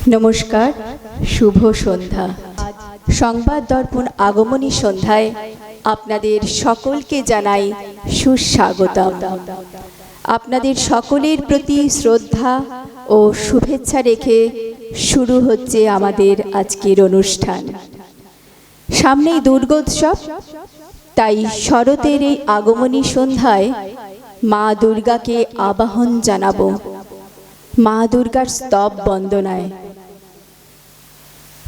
নমস্কার, শুভ সন্ধ্যা। সংবাদ দর্পণ আগমনী সন্ধ্যায় আপনাদের সকলকে জানাই সুস্বাগতম। আপনাদের সকলের প্রতি শ্রদ্ধা ও শুভেচ্ছা রেখে শুরু হচ্ছে আমাদের আজকের অনুষ্ঠান। সামনেই দুর্গোৎসব, তাই শরতের এই আগমনী সন্ধ্যায় মা দুর্গাকে আবাহন জানাবো মা দুর্গার স্তব বন্দনায়।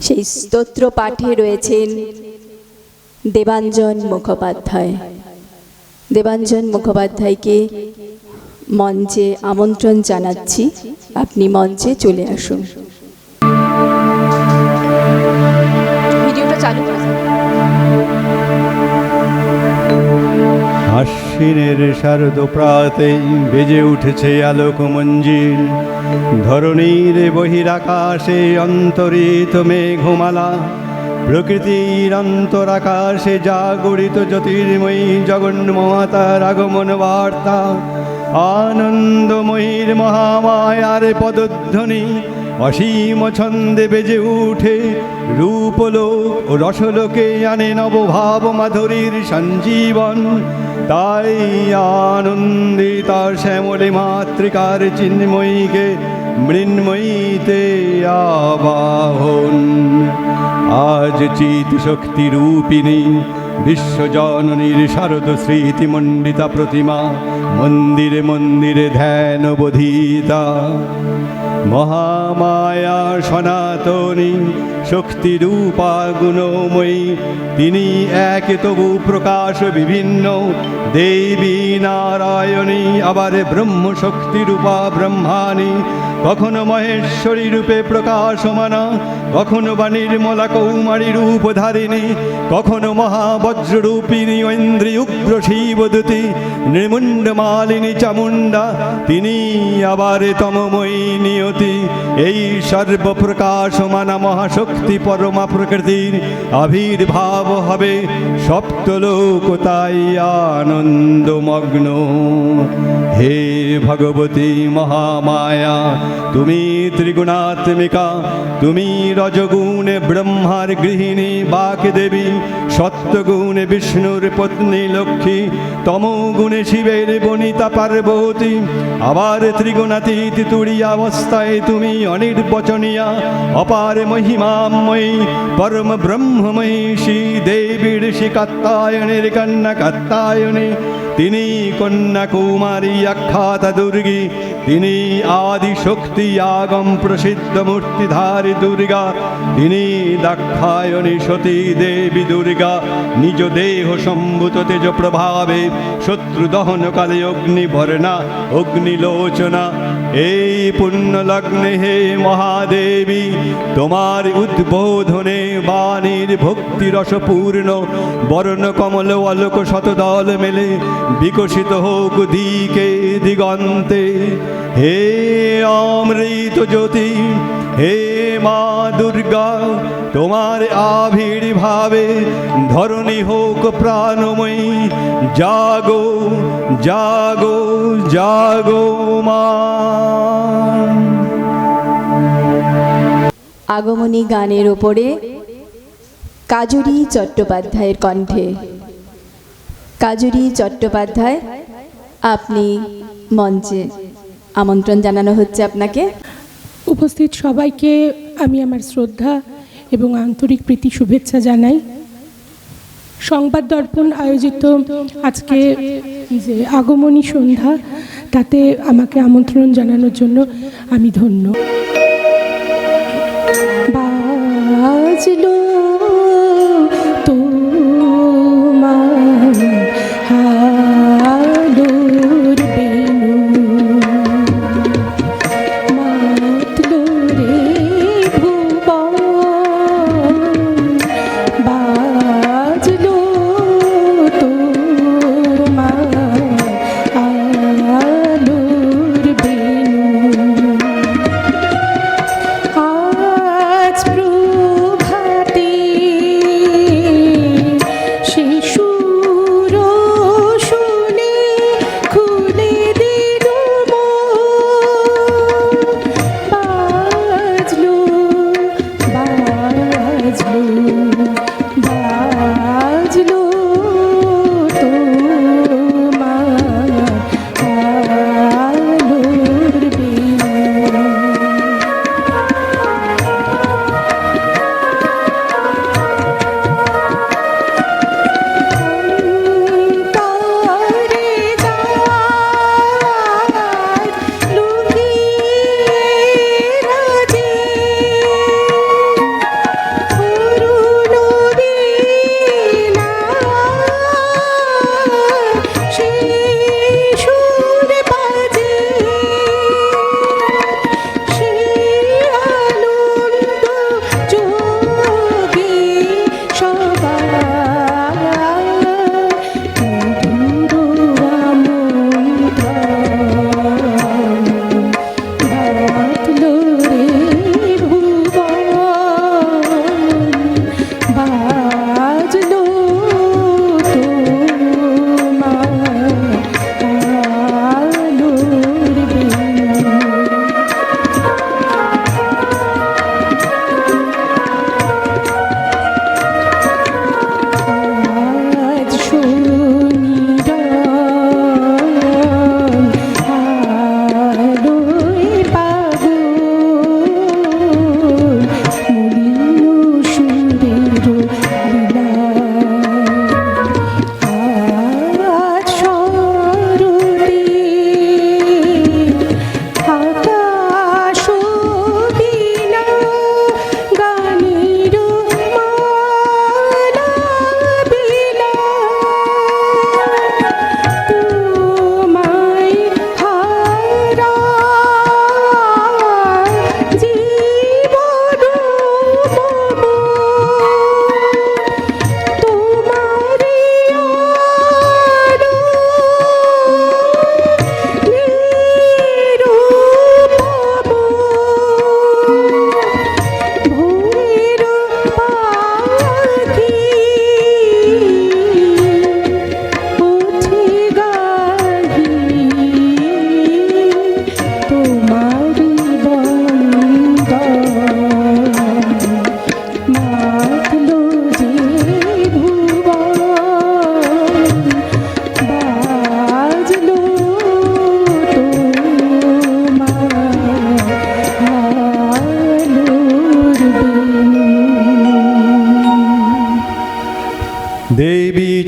সেই স্তোত্র পাঠে রয়েছেন দেবাঞ্জন মুখোপাধ্যায়। দেবাঞ্জন মুখোপাধ্যায়কে মঞ্চে আমন্ত্রণ জানাচ্ছি, আপনি মঞ্চে চলে আসুন। ভিডিওটা চালু করুন। আশ্বিনের শারদ প্রাতেই বেজে উঠেছে আলোক মঞ্জিল, ধরণীর বহিরাকাশে অন্তরিত মেঘমালা, প্রকৃতির অন্তরাকাশে জাগরিত জ্যোতির্ময়ী জগন্মাতার আগমন বার্তা। আনন্দময়ীর মহামায়ার পদধ্বনি অসীম ছন্দে বেজে উঠে রূপলোক ও রসলোকে আনে নবভাব মাধুরীর সঞ্জীবন। তাই আনন্দে তার শ্যামলে মাতৃকার চিন্ময়ীকে মৃন্ময়ীতে আবাহন। আজ চিত শক্তি রূপিণী বিশ্বজননীর শারদ স্মৃতিমণ্ডিতা প্রতিমা মন্দিরে মন্দিরে ধ্যান বোধিতা। মহামায়া সনাতনী শক্তিরূপা গুণময়ী, তিনি এক তবু প্রকাশ বিভিন্ন। দেবী নারায়ণী আবার ব্রহ্ম শক্তিরূপা ব্রহ্মাণী, কখনো মহেশ্বরী রূপে প্রকাশমানা, কখনো বা নির্মলা কৌমারী রূপধারিণী, কখনো মহাবজ্ররূপিণী ঐন্দ্রী উগ্র শিবদূতী নির্মুণ্ড মালিনী চামুণ্ডা, তিনি আবার তমময়ী নিয়তি। এই সর্বপ্রকাশমানা মহাশক্তি পরমা প্রকৃতির আবির্ভাব হবে সপ্তলোক তাই আনন্দমগ্ন। হে ভগবতী মহামায়া, তুমি ত্রিগুণাত্মিকা, তুমি রজগুণে ব্রহ্মার গৃহিণী বাগদেবী, সত্যগুণে বিষ্ণুর পত্নী লক্ষ্মী, তমগুণে শিবের বনিতা পার্বতী, আবার ত্রিগুণাতীত তুরীয়া অবস্থায় তুমি অনির্বচনীয়া অপার মহিমাময়ী পরম ব্রহ্মময়ী শ্রী দেবীর শ্রী কাত্যায়নের কন্যা কাত্যায়নী। তিনি কন্যা কুমারী আখ্যাতা দুর্গী, তিনি আদি শক্তি আগম প্রসিদ্ধ মূর্তিধারী দুর্গা, তিনি দাক্ষায়ণী সতী দেবী দুর্গা। নিজ দেহ সম্ভূত তেজ প্রভাবে শত্রু দহনকালে অগ্নিবর্ণা অগ্নিলোচনা। এই পুণ্য লগ্নে হে মহাদেবী, তোমার উদ্বোধনে বাণীর ভক্তি রসপূর্ণ বর্ণ কমল আলোক শতদল মেলে বিকশিত হোক দিকে দিগন্তে। হে অমৃত জ্যোতি, হে মা দুর্গা, তোমার আবির্ভাবে ধরণী হোক প্রাণময়ী। জাগো জাগো জাগো মা। আগমনী গানের ওপরে কাজুরি চট্টোপাধ্যায়ের কণ্ঠে। কাজুরি চট্টোপাধ্যায়, আপনি মঞ্চে আমন্ত্রণ জানানো হচ্ছে আপনাকে। উপস্থিত সবাইকে আমি আমার শ্রদ্ধা এবং আন্তরিক প্রীতি শুভেচ্ছা জানাই। সংবাদ দর্পণ আয়োজিত আজকে যে আগমনী সন্ধ্যা, তাতে আমাকে আমন্ত্রণ জানানোর জন্য আমি ধন্য। বাজলো তোমার হালোর বেনু, মাতলো রে ভুবন, বাজলো তোমার আলোর বেনু। আজ প্রভাতে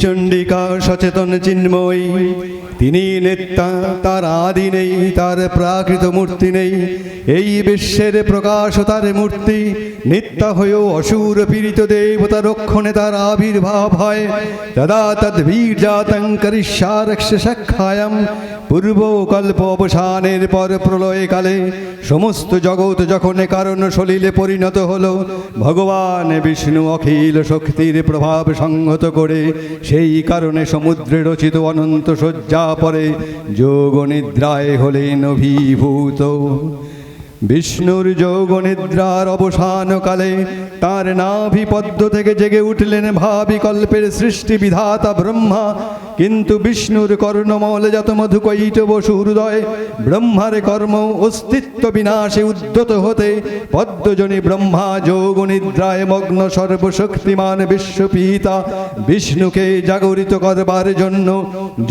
চণ্ডিকা সচেতন চিন্ময়ী, তিনি নিত্যা, তার আদি নেই, তার প্রাকৃত মূর্তি নেই। এই বিশ্বের প্রকাশ তার মূর্তি, নিত্যা হয়েও অসুর পীড়িত দেবতা রক্ষণে তার আবির্ভাব হয়। তদা তদ্বীর্জাতং করিষ্যারক্ষায়াম। পূর্বকল্প অবসানের পর প্রলয়কালে সমস্ত জগৎ যখন কারণ সলিলে পরিণত হলো, ভগবান বিষ্ণু অখিল শক্তির প্রভাব সংহত করে সেই কারণে সমুদ্রে রচিত অনন্ত শয্যা পরে যোগ নিদ্রায় হলেন অভিভূত। বিষ্ণুর যোগ নিদ্রার অবসানকালে তার নাভিপদ্ম থেকে জেগে উঠলেন ভাবিকল্পের সৃষ্টি বিধাতা ব্রহ্মা। কিন্তু বিষ্ণুর কর্ণমলে যত মধুকৈটব সুহৃদয়, ব্রহ্মার কর্ম অস্তিত্ব বিনাশে উদ্যত হতে পদ্মজনী ব্রহ্মা যোগ নিদ্রায় মগ্ন সর্বশক্তিমান বিশ্বপিতা বিষ্ণুকে জাগরিত করবার জন্য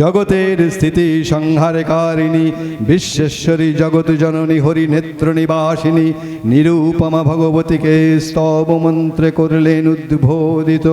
জগতের স্থিতি সংহারকারিণী বিশ্বেশ্বরী জগৎ জননী হরি নেত্র নিবাসিনী নিরূপমা ভগবতীকে স্তব মন্ত্রে করলেন উদ্বোধিত।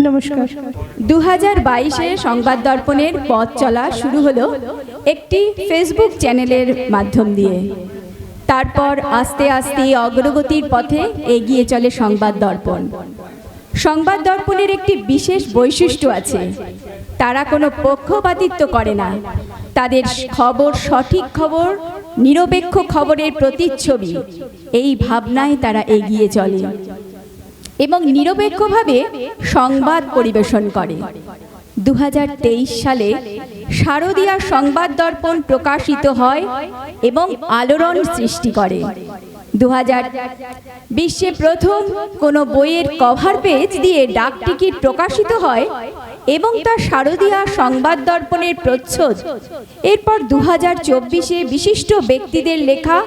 নমস্কার। 2022-এ সংবাদ দর্পণের পথ চলা শুরু হলো একটি ফেসবুক চ্যানেলের মাধ্যম দিয়ে। তারপর আস্তে আস্তে অগ্রগতির পথে এগিয়ে চলে সংবাদ দর্পণ। সংবাদ দর্পণের একটি বিশেষ বৈশিষ্ট্য আছে, তারা কোনো পক্ষপাতিত্ব করে না। তাদের খবর সঠিক খবর, নিরপেক্ষ খবরের প্রতিচ্ছবি, এই ভাবনায় তারা এগিয়ে চলে এবং নিরপেক্ষভাবে সংবাদ পরিবেশন করে। 2023 সালে শারদীয়া সংবাদ দর্পণ প্রকাশিত হয় এবং আলোড়ন সৃষ্টি করে। বিশ্বে প্রথম কোনো বইয়ের কভার পেজ দিয়ে ডাক টিকিট প্রকাশিত হয় এবং তা শারদীয়া সংবাদ দর্পণের প্রচ্ছদ। এরপর 2024-এ বিশিষ্ট ব্যক্তিদের লেখা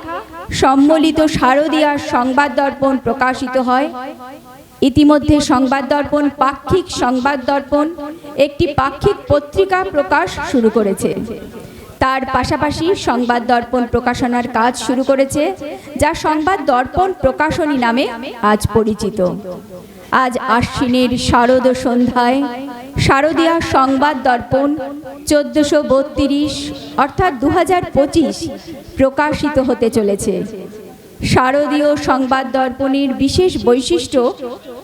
সম্মিলিত শারদীয়া সংবাদ দর্পণ প্রকাশিত হয়। ইতিমধ্যে সংবাদ দর্পণ পাক্ষিক সংবাদ দর্পণ একটি পাক্ষিক পত্রিকা প্রকাশ শুরু করেছে। তার পাশাপাশি সংবাদ দর্পণ প্রকাশনার কাজ শুরু করেছে, যা সংবাদ দর্পণ প্রকাশনী নামে আজ পরিচিত। আজ আশ্বিনের শারদ সন্ধ্যায় শারদীয়া সংবাদ দর্পণ 1432 অর্থাৎ 2025 প্রকাশিত হতে চলেছে। শারদীয় সংবাদ দর্পণের বিশেষ বৈশিষ্ট্য,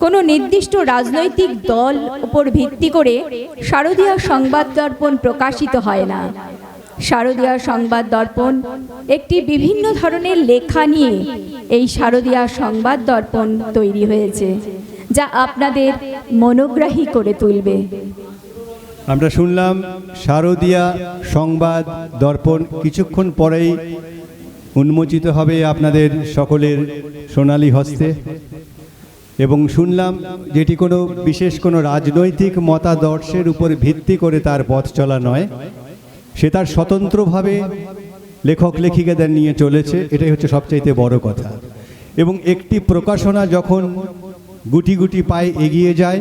কোনো নির্দিষ্ট রাজনৈতিক দল উপর ভিত্তি করে শারদীয়া সংবাদ দর্পণ প্রকাশিত হয় না। শারদীয়া সংবাদ দর্পণ একটি বিভিন্ন ধরনের লেখা নিয়ে এই শারদীয়া সংবাদ দর্পণ তৈরি হয়েছে, যা আপনাদের মনোগ্রাহী করে তুলবে। আমরা শুনলাম শারদীয়া সংবাদ দর্পণ কিছুক্ষণ পরেই উন্মোচিত হবে আপনাদের সকলের সোনালী হস্তে, এবং শুনলাম যেটি কোনো বিশেষ কোনো রাজনৈতিক মতাদর্শের উপর ভিত্তি করে তার পথ চলা নয়, সে তার স্বতন্ত্রভাবে লেখক লেখিকাদের নিয়ে চলেছে। এটাই হচ্ছে সবচাইতে বড় কথা। এবং একটি প্রকাশনা যখন গুটি গুটি পায়ে এগিয়ে যায়,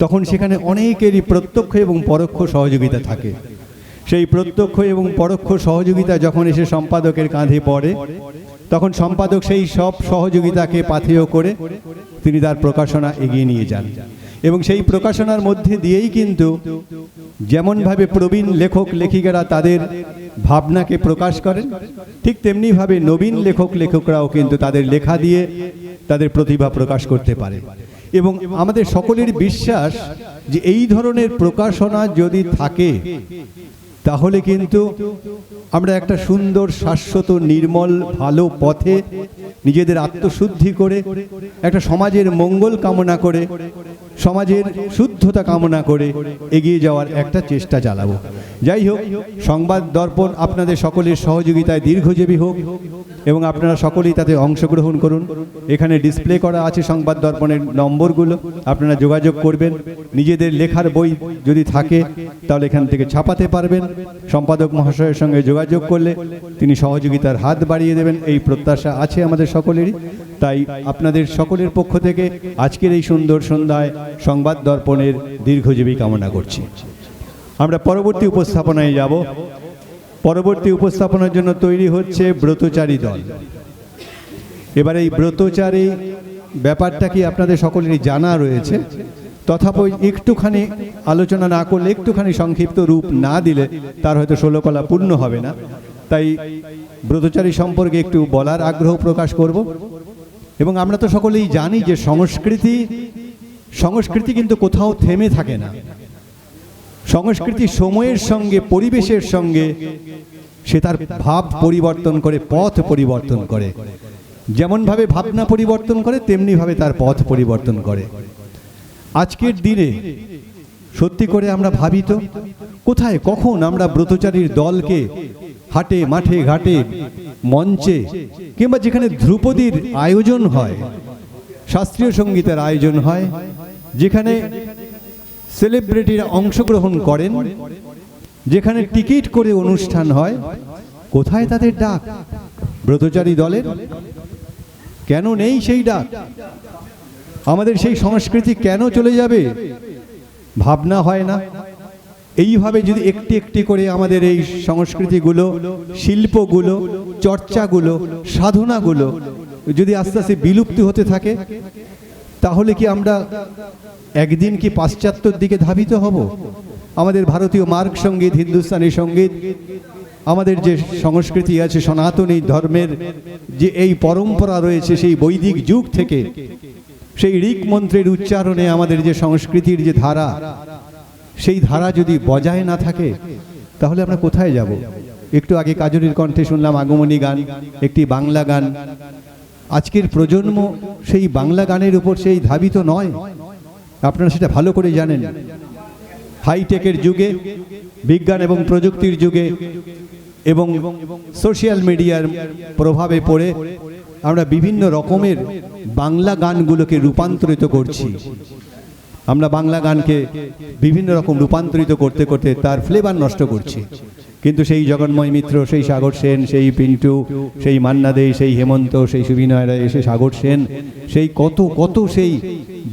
তখন সেখানে অনেকেরই প্রত্যক্ষ এবং পরোক্ষ সহযোগিতা থাকে। সেই প্রত্যক্ষ এবং পরোক্ষ সহযোগিতা যখন এসে সম্পাদকের কাঁধে পড়ে, তখন সম্পাদক সেই সব সহযোগিতাকে পাথেয় করে তিনি তার প্রকাশনা এগিয়ে নিয়ে যান। এবং সেই প্রকাশনার মধ্যে দিয়েই কিন্তু যেমনভাবে প্রবীণ লেখক লেখিকারা তাদের ভাবনাকে প্রকাশ করেন, ঠিক তেমনিভাবে নবীন লেখক লেখকরাও কিন্তু তাদের লেখা দিয়ে তাদের প্রতিভা প্রকাশ করতে পারে। এবং আমাদের সকলের বিশ্বাস যে এই ধরনের প্রকাশনা যদি থাকে, তাহলে কিন্তু আমরা একটা সুন্দর শাশ্বত নির্মল ভালো পথে নিজেদের আত্মশুদ্ধি করে, একটা সমাজের মঙ্গল কামনা করে, সমাজের শুদ্ধতা কামনা করে এগিয়ে যাওয়ার একটা চেষ্টা চালাবো। যাই হোক, সংবাদ দর্পণ আপনাদের সকলের সহযোগিতায় দীর্ঘজীবী হোক এবং আপনারা সকলেই তাতে অংশগ্রহণ করুন। এখানে ডিসপ্লে করা আছে সংবাদ দর্পণের নম্বরগুলো, আপনারা যোগাযোগ করবেন। নিজেদের লেখার বই যদি থাকে তাহলে এখান থেকে ছাপাতে পারবেন। সম্পাদক মহাশয়ের সঙ্গে যোগাযোগ করলে তিনি সহযোগিতার হাত বাড়িয়ে দেবেন, এই প্রত্যাশা আছে আমাদের সকলেরই। তাই আপনাদের সকলের পক্ষ থেকে আজকের এই সুন্দর সন্ধ্যায় সংবাদ দর্পণের দীর্ঘজীবী কামনা করছি। আমরা পরবর্তী উপস্থাপনায় যাব। পরবর্তী উপস্থাপনার জন্য তৈরি হচ্ছে ব্রতচারী দল। এবার এই ব্রতচারী ব্যাপারটা কি আপনাদের সকলেরই জানা রয়েছে, তথাপি একটুখানি আলোচনা না করলে, একটুখানি সংক্ষিপ্ত রূপ না দিলে তার হয়তো 16 কলা পূর্ণ হবে না। তাই ব্রতচারী সম্পর্কে একটু বলার আগ্রহ প্রকাশ করব। এবং আমরা তো সকলেই জানি যে সংস্কৃতি কিন্তু কোথাও থেমে থাকে না। সংস্কৃতি সময়ের সঙ্গে, পরিবেশের সঙ্গে সে তার ভাব পরিবর্তন করে, পথ পরিবর্তন করে। যেমনভাবে ভাবনা পরিবর্তন করে, তেমনিভাবে তার পথ পরিবর্তন করে। আজকের দিনে সত্যি করে আমরা ভাবি তো, কোথায় কখন আমরা ব্রতচারীর দলকে হাটে মাঠে ঘাটে মঞ্চে কিংবা যেখানে ধ্রুপদীর আয়োজন হয়, শাস্ত্রীয় সঙ্গীতের আয়োজন হয়, যেখানে সেলিব্রিটিরা অংশগ্রহণ করেন, যেখানে টিকিট করে অনুষ্ঠান হয়, কোথায় তাদের ডাক? ব্রতচারী দলের কেন নেই সেই ডাক? আমাদের সেই সংস্কৃতি কেন চলে যাবে? ভাবনা হয় না? এইভাবে যদি একটি একটি করে আমাদের এই সংস্কৃতিগুলো, শিল্পগুলো, চর্চাগুলো, সাধনাগুলো যদি আস্তে আস্তে বিলুপ্তি হতে থাকে, তাহলে কি আমরা একদিন কি পাশ্চাত্যের দিকে ধাবিত হব? আমাদের ভারতীয় মার্গ সঙ্গীত, হিন্দুস্তানি সঙ্গীত, আমাদের যে সংস্কৃতি আছে, সনাতনী ধর্মের যে এই পরম্পরা রয়েছে, সেই বৈদিক যুগ থেকে সেই ঋক মন্ত্রের উচ্চারণে আমাদের যে সংস্কৃতির যে ধারা, সেই ধারা যদি বজায় না থাকে, তাহলে আমরা কোথায় যাব? একটু আগে কাজরির কণ্ঠে শুনলাম আগমনী গান, একটি বাংলা গান। আজকের প্রজন্ম সেই বাংলা গানের উপর সেই ধাবিত নয়, আপনারা সেটা ভালো করে জানেন। হাইটেকের যুগে, বিজ্ঞান এবং প্রযুক্তির যুগে এবং সোশ্যাল মিডিয়ার প্রভাবে পড়ে আমরা বিভিন্ন রকমের বাংলা গানগুলোকে রূপান্তরিত করছি। আমরা বাংলা গানকে বিভিন্ন রকম রূপান্তরিত করতে করতে তার ফ্লেভার নষ্ট করছি। কিন্তু সেই জগন্ময় মিত্র, সেই সাগর সেন, সেই পিন্টু, সেই মান্না দে, সেই হেমন্ত, সেই সুবিনয় রায়, সেই সাগর সেন, সেই কত কত সেই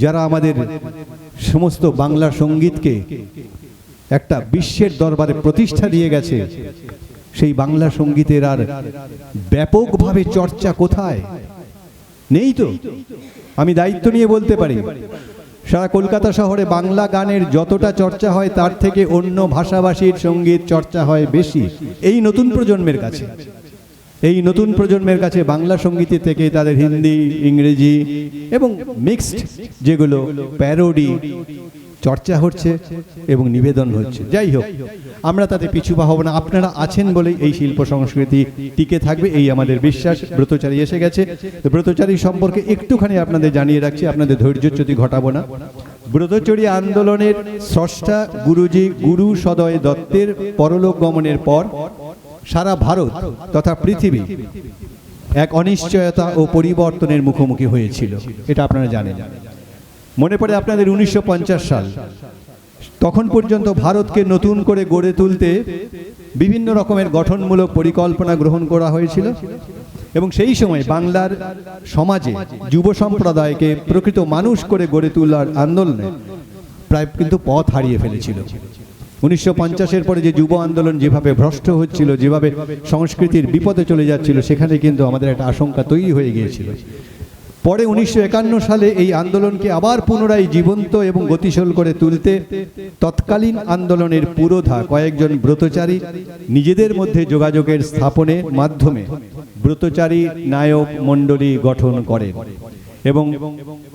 যারা আমাদের সমস্ত বাংলা সঙ্গীতকে একটা বিশ্বের দরবারে প্রতিষ্ঠা দিয়ে গেছে, সেই বাংলা সঙ্গীতের আর ব্যাপকভাবে চর্চা কোথায়? নেই তো। আমি দায়িত্ব নিয়ে বলতে পারি, সারা কলকাতা শহরে বাংলা গানের যতটা চর্চা হয় তার থেকে অন্য ভাষাভাষীর সঙ্গীত চর্চা হয় বেশি এই নতুন প্রজন্মের কাছে। এই নতুন প্রজন্মের কাছে বাংলা সঙ্গীতের থেকে তাদের হিন্দি, ইংরেজি এবং মিক্সড যেগুলো প্যারোডি চর্চা হচ্ছে এবং নিবেদন হচ্ছে। যাই হোক, আমরা তাতে পিছু পা হব না। আপনারা আছেন বলেই এই শিল্প সংস্কৃতি টিকে থাকবে, এই আমাদের বিশ্বাস। ব্রতচারী এসে গেছে, তো ব্রতচারী সম্পর্কে একটুখানি আপনাদের জানিয়ে রাখছি, আপনাদের ধৈর্যচ্যুতি ঘটাবো না। ব্রতচারী আন্দোলনের স্রষ্টা গুরুজি গুরু সদয় দত্তের পরলোক গমনের পর সারা ভারত তথা পৃথিবী এক অনিশ্চয়তা ও পরিবর্তনের মুখোমুখি হয়েছিল, এটা আপনারা জানেন। মনে পড়ে আপনাদের 1950 সাল, তখন পর্যন্ত ভারতকে নতুন করে গড়ে তুলতে বিভিন্ন রকমের গঠনমূলক পরিকল্পনা গ্রহণ করা হয়েছিল এবং সেই সময় বাংলার সমাজে যুব সম্প্রদায়কে প্রকৃত মানুষ করে গড়ে তোলার আন্দোলনে প্রায় কিন্তু পথ হারিয়ে ফেলেছিল। 1950-এর পরে যে যুব আন্দোলন যেভাবে ভ্রষ্ট হচ্ছিল, যেভাবে সংস্কৃতির বিপদে চলে যাচ্ছিল, সেখানে কিন্তু আমাদের একটা আশঙ্কা তৈরি হয়ে গিয়েছিল। পরে 1951 সালে এই আন্দোলনকে আবার পুনরায় জীবন্ত এবং গতিশীল করে তুলতে তৎকালীন আন্দোলনের পুরোধা কয়েকজন ব্রতচারী নিজেদের মধ্যে যোগাযোগের স্থাপনের মাধ্যমে ব্রতচারী নায়ক মণ্ডলী গঠন করেন এবং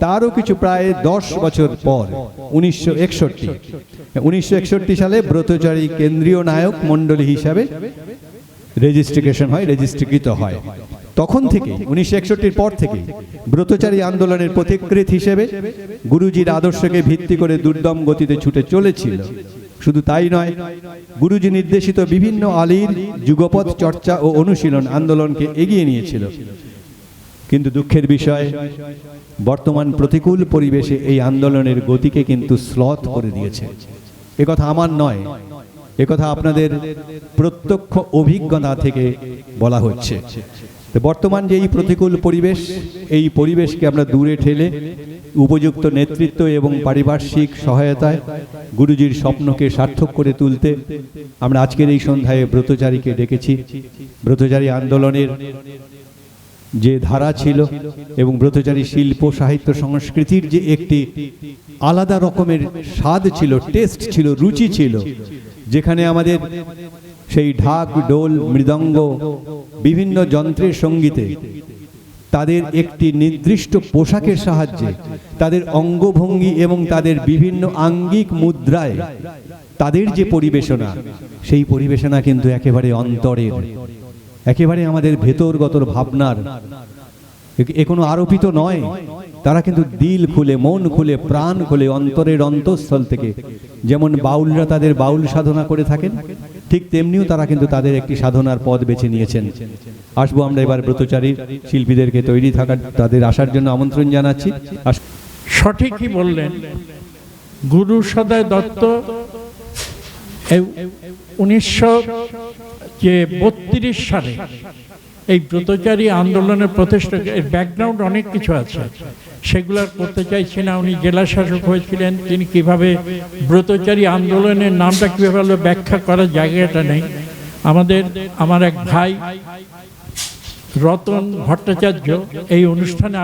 তারও কিছু প্রায় 10 বছর পর 1961 সালে ব্রতচারী কেন্দ্রীয় নায়ক মণ্ডলী হিসাবে রেজিস্ট্রিকৃত হয়। তখন থেকে 1961-র পর থেকে ব্রতচারী আন্দোলনের পথিকৃৎ হিসেবে গুরুজির আদর্শকে ভিত্তি করে দুর্দম গতিতে ছুটে চলেছিল। শুধু তাই নয়, গুরুজি নির্দেশিত বিভিন্ন আলীর যুগপৎ চর্চা ও অনুশীলন আন্দোলনকে এগিয়ে নিয়েছিল। কিন্তু দুঃখের বিষয়, বর্তমান প্রতিকূল পরিবেশে এই আন্দোলনের গতিকে কিন্তু শ্লথ করে দিয়েছে। একথা আমার নয়, একথা আপনাদের প্রত্যক্ষ অভিজ্ঞতা থেকে বলা হচ্ছে। বর্তমান যে এই প্রতিকূল পরিবেশ, এই পরিবেশকে আমরা দূরে ঠেলে উপযুক্ত নেতৃত্ব এবং পারিপার্শ্বিক সহায়তায় গুরুজির স্বপ্নকে সার্থক করে তুলতে আমরা আজকের এই সন্ধ্যায় ব্রতচারীকে ডেকেছি। ব্রতচারী আন্দোলনের যে ধারা ছিল এবং ব্রতচারী শিল্প সাহিত্য সংস্কৃতির যে একটি আলাদা রকমের স্বাদ ছিল, টেস্ট ছিল, রুচি ছিল, যেখানে আমাদের সেই ঢাক, ডোল, মৃদঙ্গ, বিভিন্ন যন্ত্রের সঙ্গীতে তাদের একটি নির্দিষ্ট পোশাকের সাহায্যে তাদের অঙ্গভঙ্গি এবং তাদের বিভিন্ন আঙ্গিক মুদ্রায় তাদের যে পরিবেশনা, সেই পরিবেশনা কিন্তু একেবারে অন্তরের, একেবারে আমাদের ভেতরগত ভাবনার, এ কোনো আরোপিত নয়। তারা কিন্তু দিল খুলে, মন খুলে, প্রাণ খুলে, অন্তরের অন্তঃস্থল থেকে, যেমন বাউলরা তাদের বাউল সাধনা করে থাকেন, ঠিক তেমনিও তারা কিন্তু তাদের একটি সাধনার পথ বেছে নিয়েছেন। আসবো আমরা এবার ব্রতচারী শিল্পীদেরকে তৈরি থাকার, তাদের আসার জন্য আমন্ত্রণ জানাচ্ছি। সঠিকই বললেন গুরু সদয় দত্ত 1932 সালে এই ব্রতচারী আন্দোলনের প্রতিষ্ঠা, এর ব্যাকগ্রাউন্ড অনেক কিছু আছে, সেগুলো করতে চাইছি না। উনি জেলা শাসক হয়েছিলেন, তিনি কিভাবে ব্রতচারী আন্দোলনের নামটা কিভাবে হলো ব্যাখ্যা করার জায়গাটা নেই। আমার এক ভাই রতন ভট্টাচার্য এই অনুষ্ঠানে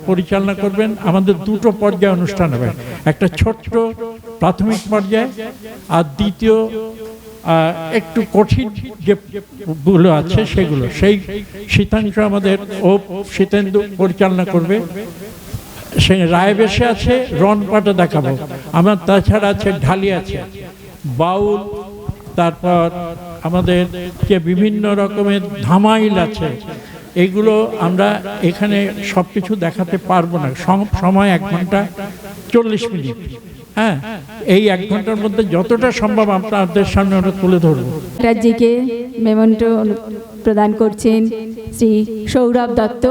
পরিচালনা করবেন। আমাদের দুটো পর্যায়ে অনুষ্ঠান হবে, একটা ছোট্ট প্রাথমিক পর্যায়ে আর দ্বিতীয় একটু কঠিন যেগুলো আছে সেগুলো, সেই শীতাংশ আমাদের শীতেন্দু পরিচালনা করবে। সে রায় বেশে আছে, রনপাটা দেখাবো আমার, তাছাড়া আছে ঢালি, আছে বাউল, তারপর আমাদের যে বিভিন্ন রকমের ধামাইল আছে, এগুলো আমরা এখানে সব কিছু দেখাতে পারবো না, সময় 1 ঘন্টা 40 মিনিট। হ্যাঁ, এই 1 ঘন্টার মধ্যে যতটা সম্ভব আপনাদের সামনে ওটা তুলে ধরবো। রাজ্যকে মেমন্টো প্রদান করছেন শ্রী সৌরভ দত্ত।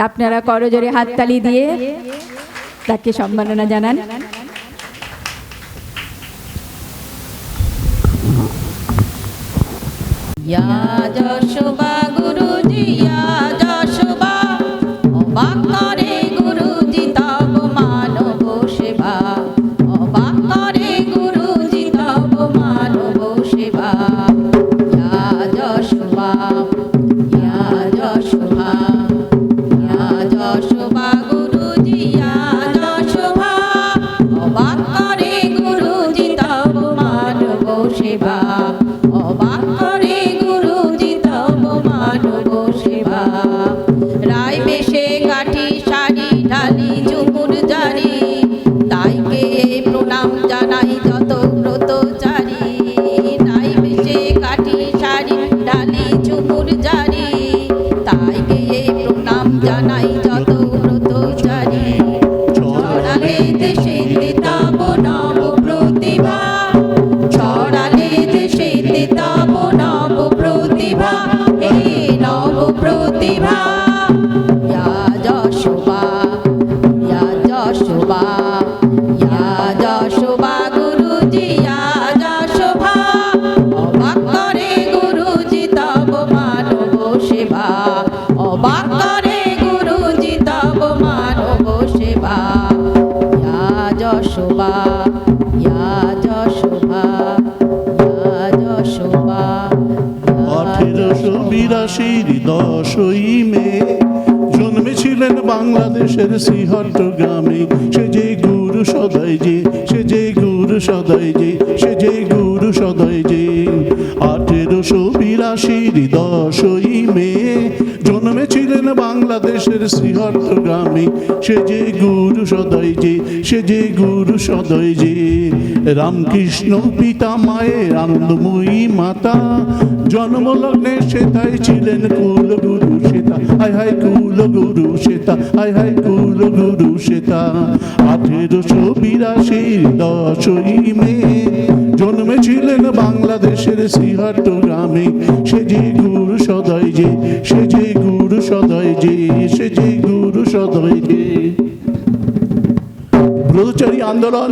আপনারা করজোরে হাততালি দিয়ে তাকে সম্মাননা জানান। या যশোবা গুরুজি या যশোবা অবাক করে গুরুজি তব মানব সেবা অবাক করে গুরুজি তব মানব সেবা या যশোবা या যশোবা या যশোবা গুরুজি या যশোবা অবাক করে গুরুজি তব মানব সেবা অবাক করে গুরুজি তব মানব সেবা রায় বেশে কাঠি শাড়ি ঢালি ঝুমুর জারি তাইকে প্রণাম জানাই যত ব্রতচারী রায় বেশে কাঠি শাড়ি ঢালি ঝুমুর জারি তাইকে প্রণাম জানাই যত ব্রতচারী ছড়ালে দেশে তব নব প্রতিভা ছড়ালে দেশে তব নব প্রতিভা হে নব প্রতিভা या যশোবা या যশোবা या যশোবা গুরুজি या যশোবা অবাক করে গুরুজি তব মানব সেবা অবাক করে গুরুজি তব মানব সেবা या যশোবা या যশোবা या যশোবা 1882 মে জন্মেছিলেন বাংলাদেশের শ্রীহট্ট গ্রামে সে যে গুরু সদয় যে সে যে গুরু সদয় যে সে যে গুরু সদয় যে 1882 মে জন্মেছিলেন বাংলাদেশের শ্রীহট্ট গ্রামে সে যে গুরু সদয় যে সে যে গুরু সদয় যে রামকৃষ্ণ পিতা মায়ের আনন্দময়ী মাতা জন্মলগ্নে সেতাই ছিলেন কুল গুরু সেতা হায় হায় কুল গুরু সেতা হায় হায় কুল গুরু সেতা 1882 মে জন্মেছিলেন বাংলাদেশের শ্রীহট্ট গ্রামে সে যে গুরু সদয় যে সে যে গুরু সদয় যে সে যে গুরু সদয় যে ব্রতচারী আন্দোলন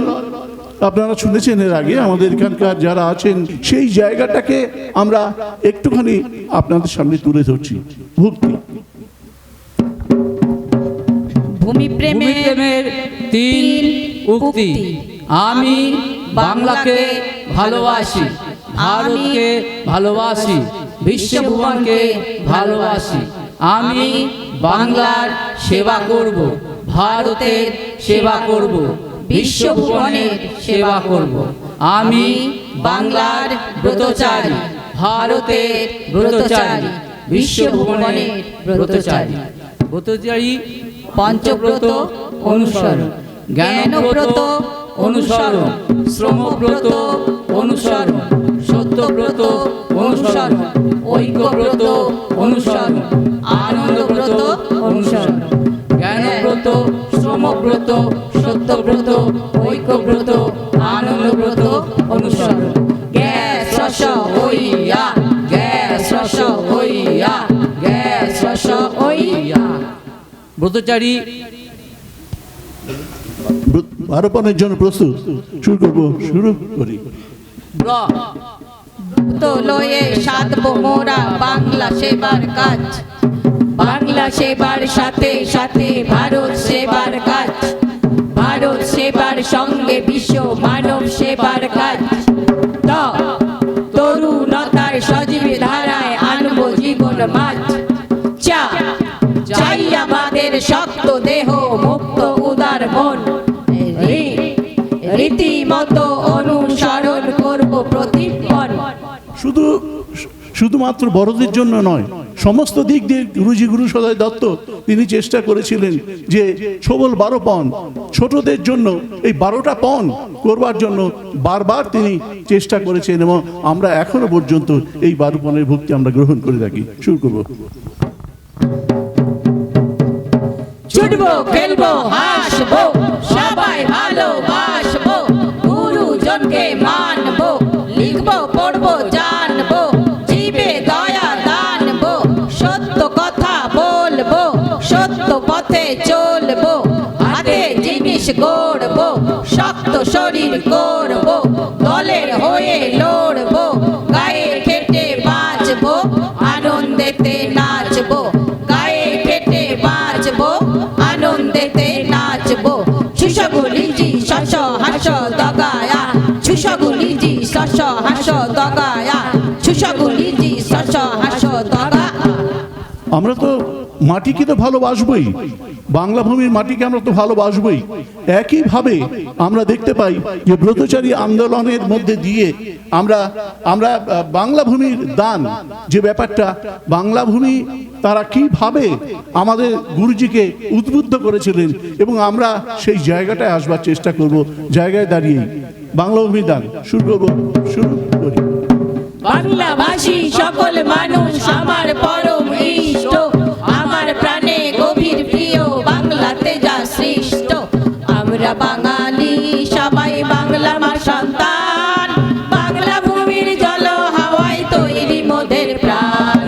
আপনারা শুনেছেন এর আগে আমাদের এখানকার যারা আছেন সেই জায়গাটাকে আমরা একটুখানি আপনাদের সামনে তুলে ধরছি ভক্তি ভূমি প্রেমের তিন উক্তি আমি বাংলাকে ভালোবাসি ভারতকে ভালোবাসি বিশ্বভুবনকে ভালোবাসি আমি বাংলার সেবা করব ভারতের সেবা করব বিশ্বভুবনের সেবা করব আমি বাংলার ব্রতচারী ভারতের ব্রতচারী বিশ্বভুবনের ব্রতচারী ব্রতচারী পঞ্চব্রত অনুসরণ জ্ঞানব্রত অনুসরণ শ্রমব্রত অনুসরণ সত্যব্রত অনুসরণ ঐক্যব্রত অনুসরণ আনন্দব্রত অনুসরণ জ্ঞানব্রত শ্রমব্রত সত্যব্রত ঐক্যব্রত আনন্দব্রত অনুসরণ গ্যাস রস হইয়া গ্যাস রস হইয়া গ্যাস রস হইয়া ব্রতচারী আরোপণের জন্য প্রস্তুত শুরু করব শুরু করি তো লয়ে সাধবো মোরা বাংলা সেবার কাজ বাংলা সেবার সাথে সাথে ভারত সেবার কাজ ভারত সেবার সঙ্গে বিশ্ব মানব সেবার কাজ তরুণতার সজীব ধারায় আনবো জীবন মাঝ চাই আমাদের শক্ত দেহ মুক্ত উদার মন রীতিমতো অনুসরণ করব প্রতিপন শুধুমাত্র বড়দের জন্য নয় সমস্ত দিক দিয়ে গুরুজি গুরু সদয় দত্ত তিনি চেষ্টা করেছিলেন যে সবল 12 পণ ছোটদের জন্য এই 12টা পণ করবার জন্য বারবার তিনি চেষ্টা করেছেন এবং আমরা এখনো পর্যন্ত এই 12 পণের ভক্তি আমরা গ্রহণ করে থাকি শুরু করব ছুটবো খেলবো হাসবো সবাই ভালোবাসবো গুরুজনকে মানবো লিখবো পড়বো জানবো জীবে দয়া দানবো সত্য গড়ব, শক্ত শরীর করব, দলের হয়ে লড়ব, গায়ে খেটে বাঁচব, আনন্দেতে নাচব, গায়ে খেটে বাঁচব, আনন্দেতে নাচব। ছুসগুলি জি শস হাস দগায়া, ছুসগুলি জি শস হাস দগায়া, ছুসগুলি জি শস হাস দগা। আমরা তো মাটিকে তো ভালোবাসবই, বাংলা ভূমির মাটিকে আমরা তো ভালোবাসবই। একইভাবে আমরা দেখতে পাই যে ব্রতচারী আন্দোলনের মধ্যে দিয়ে আমরা বাংলা ভূমির দান যে ব্যাপারটা, বাংলা ভূমি তারা কিভাবে আমাদের গুরুজিকে উদ্বুদ্ধ করেছিলেন, এবং আমরা সেই জায়গাটায় আসবার চেষ্টা করব। জায়গায় দাঁড়িয়ে বাংলা ভূমি দান শুরু করি। বাংলাভাষী সকল মানুষ আমার পরম ইষ্ট, আমার প্রাণে গভীর প্রিয়, বাংলাতে যা সৃষ্ট। আমরা বাঙালি সবাই বাংলা মা সন্তান, বাংলা ভূমির জল হাওয়ায় তৈরি মোদের প্রাণ।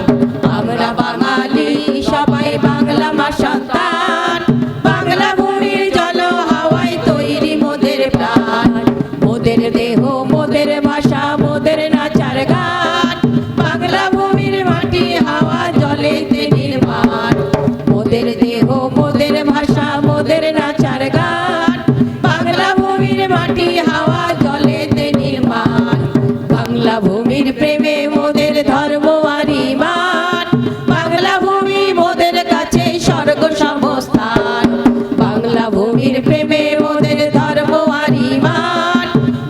আমরা বাঙালি সবাই বাংলা মা সন্তান, বাংলা ভূমির জল হাওয়ায় তৈরি মোদের প্রাণ। মোদের দেহ মোদের ভাষা মোদের নাচার গান, বাংলা ভূমির মাটি হাওয়া জলেতে নির্মাণ। মোদের দেহ মোদের ভাষা মোদের নাচার গান, বাংলা ভূমির মাটি হাওয়া জলেতে নির্মাণ। বাংলা ভূমির প্রেমে মোদের ধর্ম আর ঈমান, বাংলা ভূমি মোদের কাছে স্বর্গ সমস্থান। বাংলা ভূমির প্রেমে মোদের ধর্ম আর ঈমান,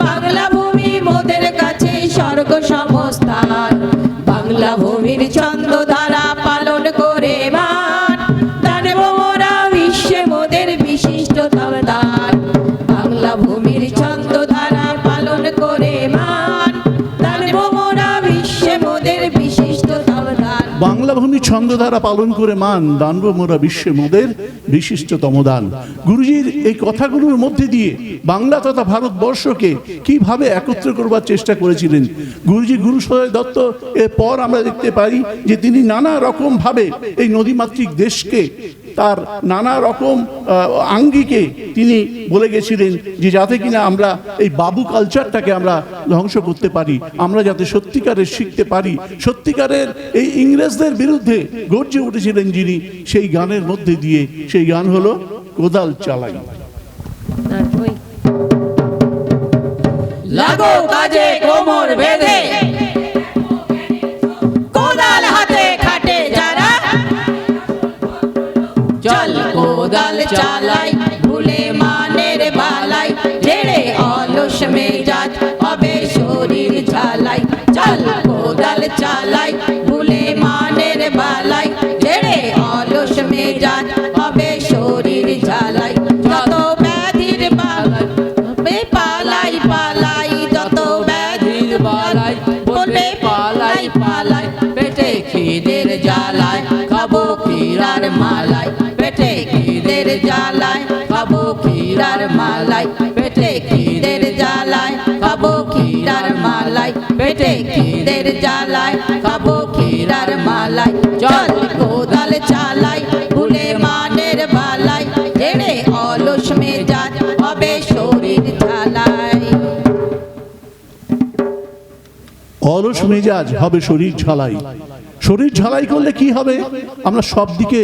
বাংলা ভূমি মোদের কাছে স্বর্গ সমস্থান। বাংলা ভূমির ছন্দ ধারা পালন করে মান, দানব মোরা বিশ্বে মোদের বিশিষ্টতম দান। বাংলা ভূমির ছন্দ ধারা পালন করে মান, দানব মোরা বিশ্বে মোদের বিশিষ্টতম দান। বাংলা ভূমি ছন্দধারা পালন করে মান, দানব মোরা বিশ্বে মোদের বিশিষ্টতম দান। গুরুজির এই কথাগুলোর মধ্যে দিয়ে বাংলা তথা ভারতবর্ষকে কিভাবে একত্র করবার চেষ্টা করেছিলেন গুরুজি গুরুসদয় দত্ত। এরপর আমরা দেখতে পাই যে তিনি নানা রকম ভাবে এই নদীমাতৃক দেশকে তার নানা রকম আঙ্গিকে তিনি বলে গেছিলেন যে যাতে কিনা আমরা এই বাবু কালচারটাকে আমরা ধ্বংস করতে পারি, আমরা যাতে সত্যিকারের শিখতে পারি। সত্যিকারের এই ইংরেজদের বিরুদ্ধে গর্জে উঠেছিলেন যিনি, সেই গানের মধ্যে দিয়ে সেই গান হলো কোদাল চালাই। লাগো কাজে কোমর বেঁধে, কোদাল হাতে খাটে যারা, চল কোদাল চালাই ভুলে মানের বালাই, ঝেড়ে অলস মেজাজ হবে শরীর ঝালাই। চল কোদাল চালাই ভুলে মানের বালাই, ঝেড়ে অলস মেজাজ হবে শরীর ঝালাই। যত ব্যাধির বালাই পালাই পালাই, যত ব্যাধির বালাই বলবে পালাই পালাই। পেটে খিদের জ্বালায় খাবো ক্ষীরার মালাই, পেটে খিদের জ্বালায় খাবো ক্ষীরার মালাই, পেটে খিদের জ্বালায় খাবো ক্ষীরার মালাই, পেটে খিদের জ্বালায় খাবো ক্ষীরার মালাই। চল কোদাল চালাই ভুলে মানের বালাই, ঝেড়ে অলস মেজাজ হবে শরীর ঝালাই। অলস মেজাজ হবে শরীর ঝালাই। শরীর ঝালাই করলে কি হবে? আমরা সব দিকে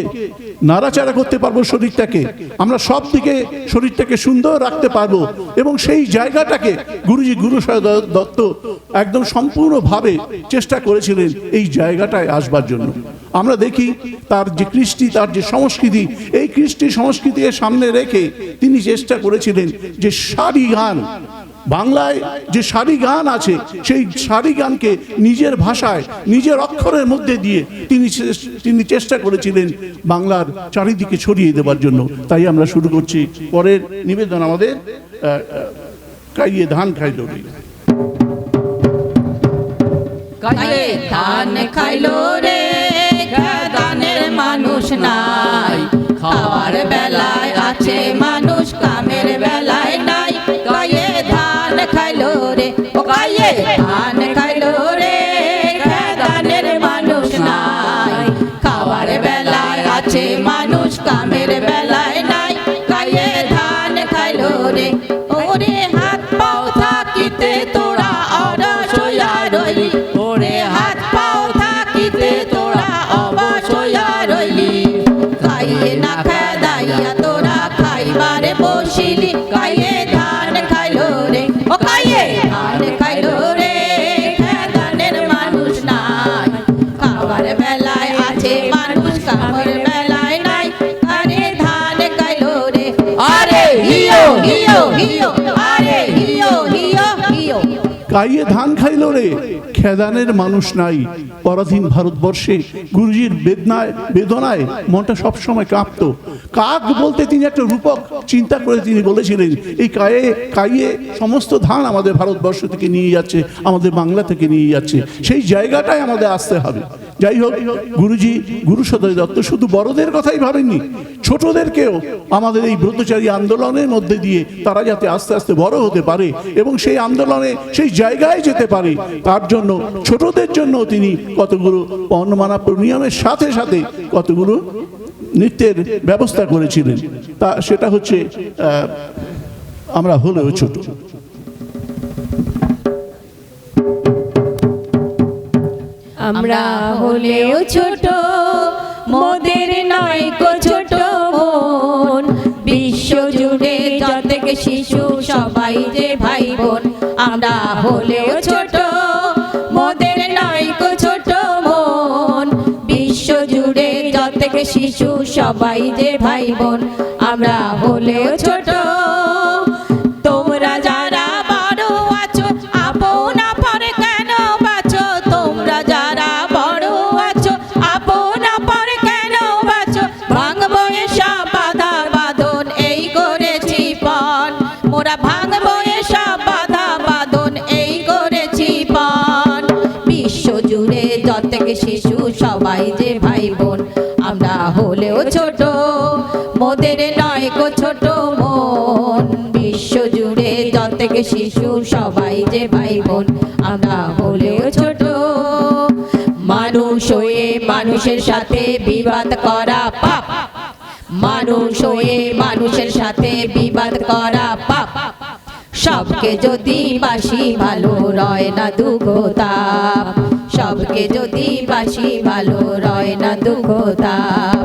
নাড়াচাড়া করতে পারবো শরীরটাকে, আমরা সব দিকে শরীরটাকে সুন্দর রাখতে পারবো। এবং সেই জায়গাটাকে গুরুজি গুরুসদয় দত্ত একদম সম্পূর্ণভাবে চেষ্টা করেছিলেন এই জায়গাটায় আসবার জন্য। আমরা দেখি তার যে কৃষ্টি, তার যে সংস্কৃতি, এই কৃষ্টি সংস্কৃতিকে সামনে রেখে তিনি চেষ্টা করেছিলেন যে সারি গান, বাংলায় যে সারি গান আছে সেই সারি গানকে নিজের ভাষায় নিজের অক্ষরের মধ্যে দিয়ে তিনি চেষ্টা করেছিলেন বাংলার চারিদিকে ছড়িয়ে দেওয়ার জন্য। তাই আমরা শুরু করছি পরের নিবেদন আমাদের কাইয়ে ধান খাইলো রে, কাইয়ে ধান খাইলো রে, দানের মানুষ নাই, খাওয়ার বেলায় আছে মানুষ কামের বেলায় নাই। কাইয়ে ধান খাইলো রে, ও কাইয়ে ধান খাইলো রে, দানের মানুষ নাই, খাওয়ার বেলায় আছে মানুষ কামের বেলায় নাই। কাইয়ে ধান খাইলো হিও আরে হিও হিও হিও। কাইয়ে ধান খাইল রে, খেদানের মানুষ নাই। পরাধীন ভারতবর্ষে গুরুজির বেদনায় মনটা সবসময় কাঁপতো। কাক বলতে তিনি একটা রূপক চিন্তা করে তিনি বলেছিলেন, এই কাইয়ে সমস্ত ধান আমাদের ভারতবর্ষ থেকে নিয়ে যাচ্ছে, আমাদের বাংলা থেকে নিয়ে যাচ্ছে, সেই জায়গাটায় আমাদের আসতে হবে। যাই হোক, গুরুজি গুরু সদয় দত্ত শুধু বড়দের কথাই ভাবেননি, ছোটদেরকেও আমাদের এই ব্রতচারী আন্দোলনের মধ্যে দিয়ে তারা যাতে আস্তে আস্তে বড় হতে পারে এবং সেই আন্দোলনে সেই জায়গায় যেতে পারে, তার জন্য ছোটদের জন্য তিনি কতগুলো বর্ণমালা নিয়মের সাথে সাথে কতগুলো নৃত্যের ব্যবস্থা করেছিলেন। তা সেটা হচ্ছে আমরা হলেও ছোট। আমরা হলেও ছোট, মোদের নয় কো ছোট মন। বিশ্ব জুড়ে যতেক শিশু সবাই যে ভাই বোন। আমরা হলেও ছোট, মোদের নয় কো ছোট মন। বিশ্ব জুড়ে যতেক শিশু সবাই যে ভাই বোন। আমরা হলেও ছোট, তোমরা যারা বড় আছো আপন আপন কেন বাঁচো। তোমরা যারা বড় আছো আপন আপন কেন বাঁচো। ভাঙবো এসব বাধা বাঁধন এই করেছি পণ। মোরা ভাঙবো এসব বাধা বাঁধন এই করেছি পণ। বিশ্ব জুড়ে যতেক শিশু সবাই যে ভাই বোন। আমরা হলেও ছোট, মোদের নয় কো ছোট মন। বিশ্ব জুড়ে যতেক শিশু সবাই যে ভাই বোন। আমরা হলেও ছোট, মানুষ হয়ে মানুষের সাথে বিবাদ করা পাপ। মানুষ হয়ে মানুষের সাথে বিবাদ করা পাপ। সবকে যদি বাসি ভালো রয় না দুঃখ তাপ। সবকে যদি বাসি ভালো রয় না দুঃখ তাপ।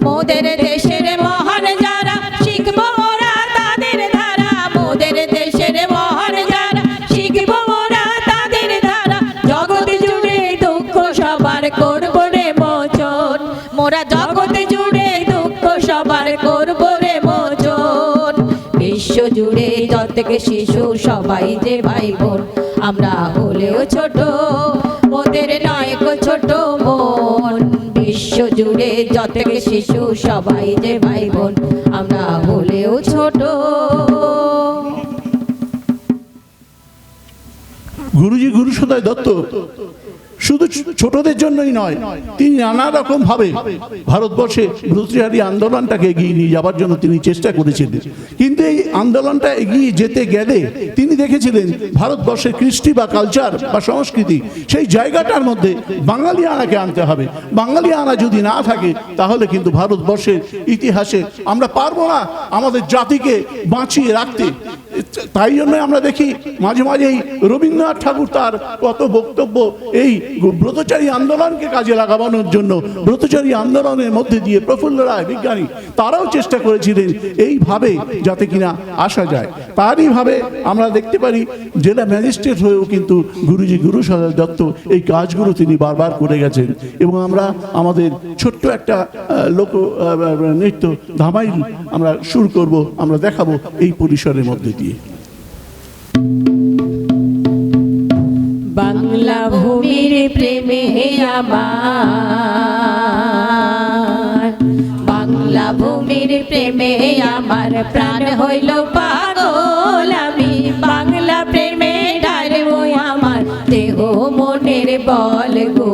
মোদের দেশের মহান যারা শিখবো মোরা তাদের ধারা। মোদের দেশের মহান যারা শিখবো মোরা তাদের ধারা। জগৎ জুড়ে দুঃখ সবার করবো রে মোচন। মোরা জগৎ জুড়ে দুঃখ সবার করবো রে মোচন। বিশ্ব জুড়ে যতেক শিশু সবাই যে ভাই বোন। আমরা হলেও ছোট, মোদের নয় কো ছোট মন। বিশ্ব জুড়ে যতেক শিশু সবাই যে ভাই বোন। আমরা হলেও ছোট। গুরুজি গুরু সদয় দত্ত শুধু ছোটদের জন্যই নয়, তিনি নানা রকম ভাবে ভারতবর্ষে ব্রতচারী আন্দোলনটাকে এগিয়ে নিয়ে যাওয়ার জন্য তিনি চেষ্টা করেছিলেন। কিন্তু এই আন্দোলনটা এগিয়ে যেতে গেলে তিনি দেখেছিলেন ভারতবর্ষের কৃষ্টি বা কালচার বা সংস্কৃতি, সেই জায়গাটার মধ্যে বাঙালিয়ানাকে আনতে হবে। বাঙালিয়ানা যদি না থাকে তাহলে কিন্তু ভারতবর্ষের ইতিহাসে আমরা পারবো না আমাদের জাতিকে বাঁচিয়ে রাখতে। তাই জন্য আমরা দেখি মাঝে মাঝেই রবীন্দ্রনাথ ঠাকুর তার কত বক্তব্য এই ব্রতচারী আন্দোলনকে কাজে লাগানোর জন্য, ব্রতচারী আন্দোলনের মধ্যে দিয়ে প্রফুল্ল রায় বিজ্ঞানী তারাও চেষ্টা করেছিলেন এইভাবে যাতে কিনা আসা যায়। তারই ভাবে আমরা দেখতে পারি জেলা ম্যাজিস্ট্রেট হয়েও কিন্তু গুরুজি গুরু সদয় দত্ত এই কাজগুলো তিনি বারবার করে গেছেন। এবং আমরা আমাদের ছোট্ট একটা লোক নৃত্য ধামাইল আমরা শুরু করব, আমরা দেখাবো এই পরিসরের মধ্যে দিয়ে। বাংলা ভূমির প্রেমে আমার, বাংলা ভূমির প্রেমে আমার প্রাণ হইল পাগল। আমি বাংলা প্রেমে ডারবো আমার দেহ মনের বল গো।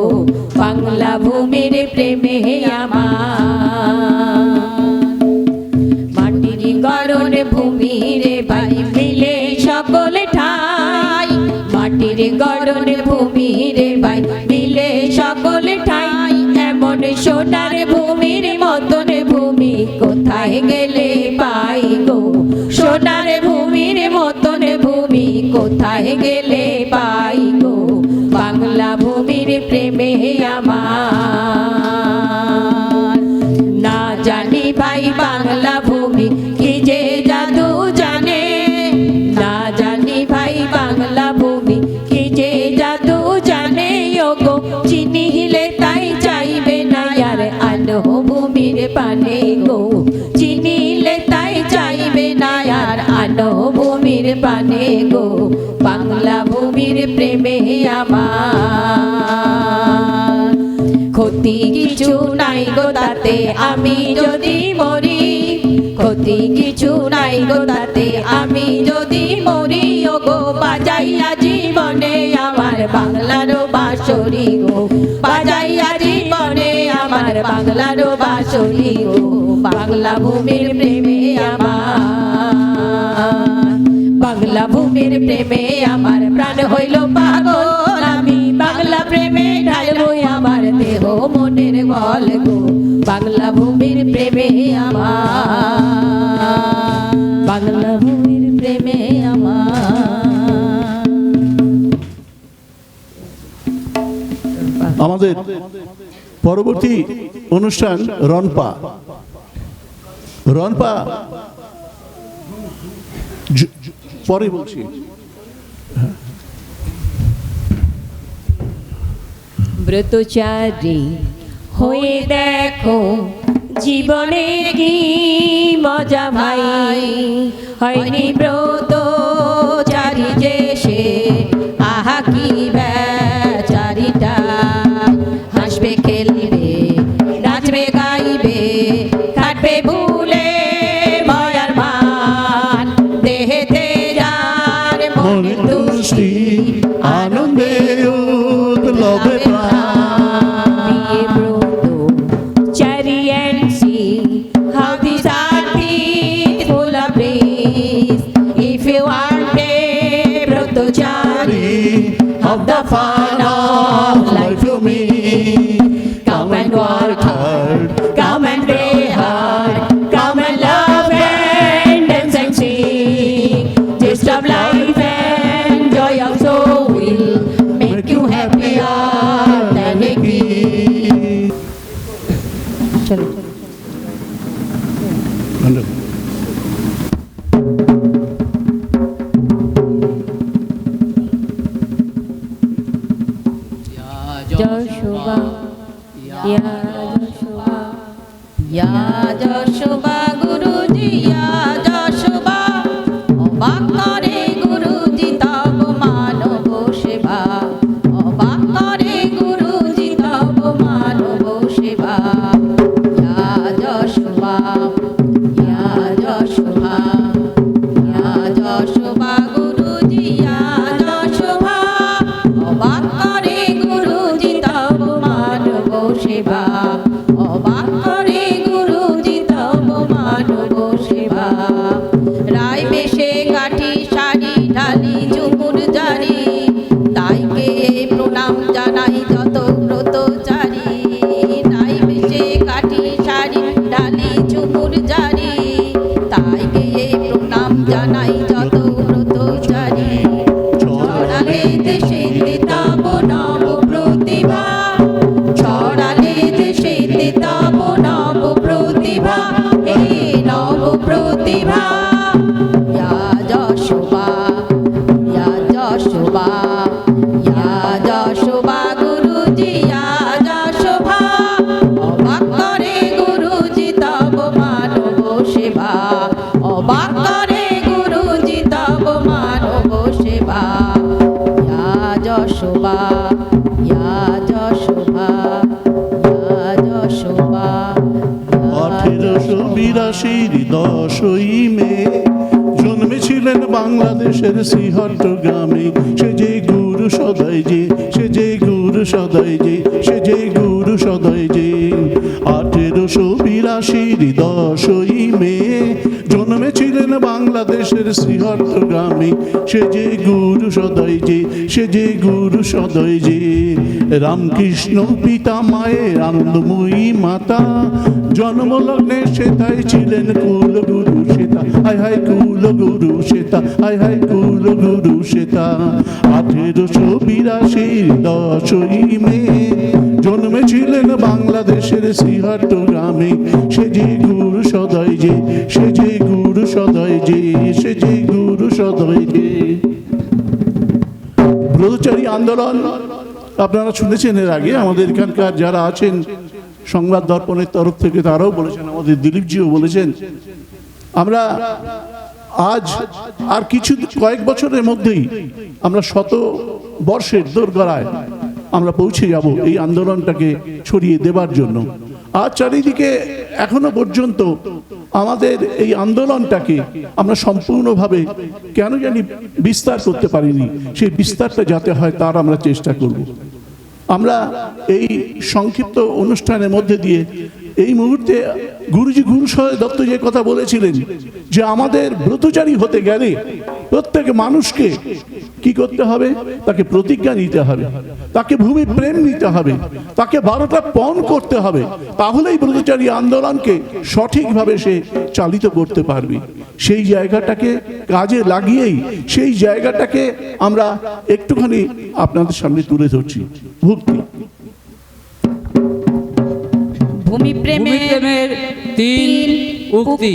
বাংলা ভূমির প্রেমে আমার, মাটির গড়ন ভূমির ভাই মিলে সকল ঠাই। মাটির গড়ন ভূমির ভাই মিলে সকল ঠাই। এমন সোনার ভূমির মতন ভূমি কোথায় গেলে পাই গো। সোনার ভূমির মতন ভূমি কোথায় গেলে পাই গো। বাংলা ভূমির প্রেমে আমার, না জানি ভাই বাংলা ভূমি কি যে জাদু জানে। না জানি ভাই বাংলা ভূমি কি যে জাদু জানে। ওগো চিনিলে তাই চাইবে না আর আলো ভূমির পানে গো। চিনিলে তাই চাইবে না আর আলো ভূমি প্রাণে গো বাংলা ভূমির প্রেমে আমার ক্ষতি কিছু নাই গো তাতে আমি যদি মরি ক্ষতি কিছু নাই গো তাতে আমি যদি মরি ও গো বাজাইয়া জীবনে আমার বাংলার বাঁশরি গো বাজাইয়া জীবনে আমার বাংলার বাঁশরি গো বাংলা ভূমির প্রেমে আমার বাংলা ভূমির প্রেমে আমার প্রাণ হইল পাগল আমি বাংলা প্রেমে ঢালবো আমার দেহ মনের গল গো বাংলা ভূমির প্রেমে আমার বাংলা ভূমির প্রেমে আমার আমাদের পরবর্তী অনুষ্ঠান রনপা। রনপা পরে বলছি। ব্রতচারী হয়ে দেখো জীবনে কি মজা ভাই হয়নি ব্রতচারী যে সে আহা কি বেচারিটা হাসবে খেলবে নাচবে গাইবে কাটবে ভুলে ভয়ার মান দেহেতে যার মনে তুষ্টি আনন্দে উৎলবে Be brutal, cherry and see how these are full of bliss. If you want a brotachari of the fun of life to me, come and work hard, come and play hard, come and love and dance and sing. Taste of life and joy of soul will make you happier than a king. চলো যশোবা ইয়া যশোবা ইয়া যশোবা গুরুজি ইয়া যশোবা অবাক করে গুরুজি তব মানব সেবা অবাক করে গুরুজি তব মানব সেবা ইয়া যশোবা ইয়া যশোবা ইয়া যশোবা গুরুজি ইয়া যশোবা অবাক করে গুরুজি তব মানব সেবা অবাক করে গুরুজি তব মানব সেবা রায় বেশে কাঠি শাড়ি ঢালি ঝুমুর জারি তাইকে প্রণাম জানাই যত ব্রতচারী রায় বেশে কাঠি শাড়ি ঢালি ঝুমুর জারি তাইকে প্রণাম জানাই যত ব্রতচারী ছড়ালে দেশে তব নব প্রতিভা ছড়ালে দেশে তব নব প্রতিভা এই নব প্রতিভা ইয়া যশোবা ইয়া যশোবা ইয়া যশোবা গুরুজি ইয়া যশোবা অবাক করে গুরুজি তব মানব সেবা অবাক করে গুরুজি তব মানব সেবা ইয়া যশোবা ইয়া যশোবা ইয়া যশোবা 1882 10ই মে জন্মেছিলেন বাংলাদেশের শ্রীহট্ট গ্রামে সে যে গুরু সদয় যে সে যে গুরু সদয় যে সে যে গুরু সদয় যে 1882 10ই মে জন্মেছিলেন বাংলাদেশের শ্রীহট্ট গ্রামে সে যে গুরু সদয় যে সে যে গুরু সদয় যে রামকৃষ্ণ পিতা মায়ের আনন্দময়ী মাতা জন্মলগ্নে সেতাই ছিলেন কুল গুরু সেতা হায় হায় কুল গুরু সেতা হায় হায় কুল গুরু সেতা 1882 10ই মে জন্মেছিলেন বাংলাদেশের শ্রীহট্ট গ্রামে সে যে গুরু সদয় যে সে যে গুরু সদয় যে সে যে গুরু সদয় যে ব্রতচারী আন্দোলন আপনারা শুনেছেন এর আগে আমাদের এখানকার যারা আছেন সংবাদ দর্পণের তরফ থেকে তারাও বলেছেন আমাদের দিলীপজিও বলেছেন আমরা আজ আর কিছু কয়েক বছরের মধ্যেই আমরা 100 বর্ষের দোরগোড়ায় আমরা পৌঁছে যাব এই আন্দোলনটাকে ছড়িয়ে দেবার জন্য। আর চারিদিকে এখনো পর্যন্ত আমাদের এই আন্দোলনটাকে আমরা সম্পূর্ণভাবে কেন জানি বিস্তার করতে পারিনি, সেই বিস্তারটা যাতে হয় তার আমরা চেষ্টা করব। আমরা এই সংক্ষিপ্ত অনুষ্ঠানের মধ্যে দিয়ে এই মুহূর্তে গুরুজি গুরুসদয় দত্ত যে কথা বলেছিলেন যে আমাদের ব্রতচারী হতে গেলে প্রত্যেক মানুষকে কি করতে হবে, তাকে প্রতিজ্ঞা নিতে হবে, তাকে ভূমি প্রেম নিতে হবে, তাকে 12টা পণ করতে হবে, তাহলেই ব্রতচারী আন্দোলনকে সঠিকভাবে সে চালিত করতে পারবে। সেই জায়গাটাকে কাজে লাগিয়েই সেই জায়গাটাকে আমরা একটুখানি আপনাদের সামনে তুলে ধরছি। ভক্তি ভূমিপ্রেমের 3 উক্তি।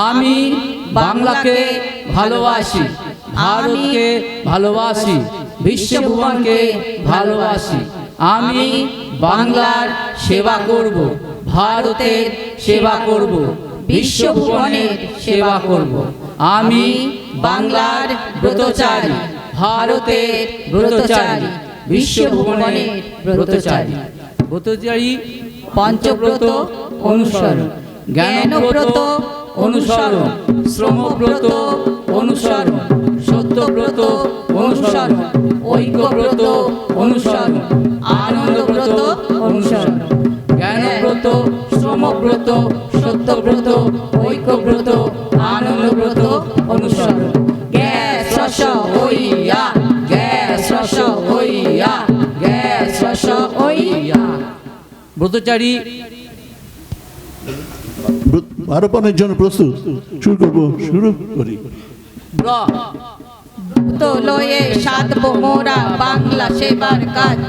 আমি বাংলাকে ভালোবাসি, ভারতকে ভালোবাসি, বিশ্বভুবনকে ভালোবাসি। আমি বাংলার সেবা করব, ভারতের সেবা করব, বিশ্বভুবনের সেবা করব। আমি বাংলার ব্রতচারী, ভারতের ব্রতচারী, বিশ্বভুবনের ব্রতচারী। ব্রতচারী পঞ্চব্রত অনুসরণ, জ্ঞানব্রত অনুসরণ, শ্রমব্রত অনুসরণ, সত্যব্রত অনুসরণ, ঐক্যব্রত অনুসরণ, আনন্দব্রত অনুসরণ। জ্ঞানব্রত, শ্রমব্রত, সত্যব্রত, ঐক্যব্রত, আনন্দব্রত অনুসরণ। গ্যাস রস হইয়া, গ্যাস রস হইয়া, গ্যাস রস হইয়া। ব্রতচারী আরোপণের জন্য প্রস্তুত। শুরু করব, শুরু করি। তো লয়ে সাধবো মোরা বাংলা সেবার কাজ,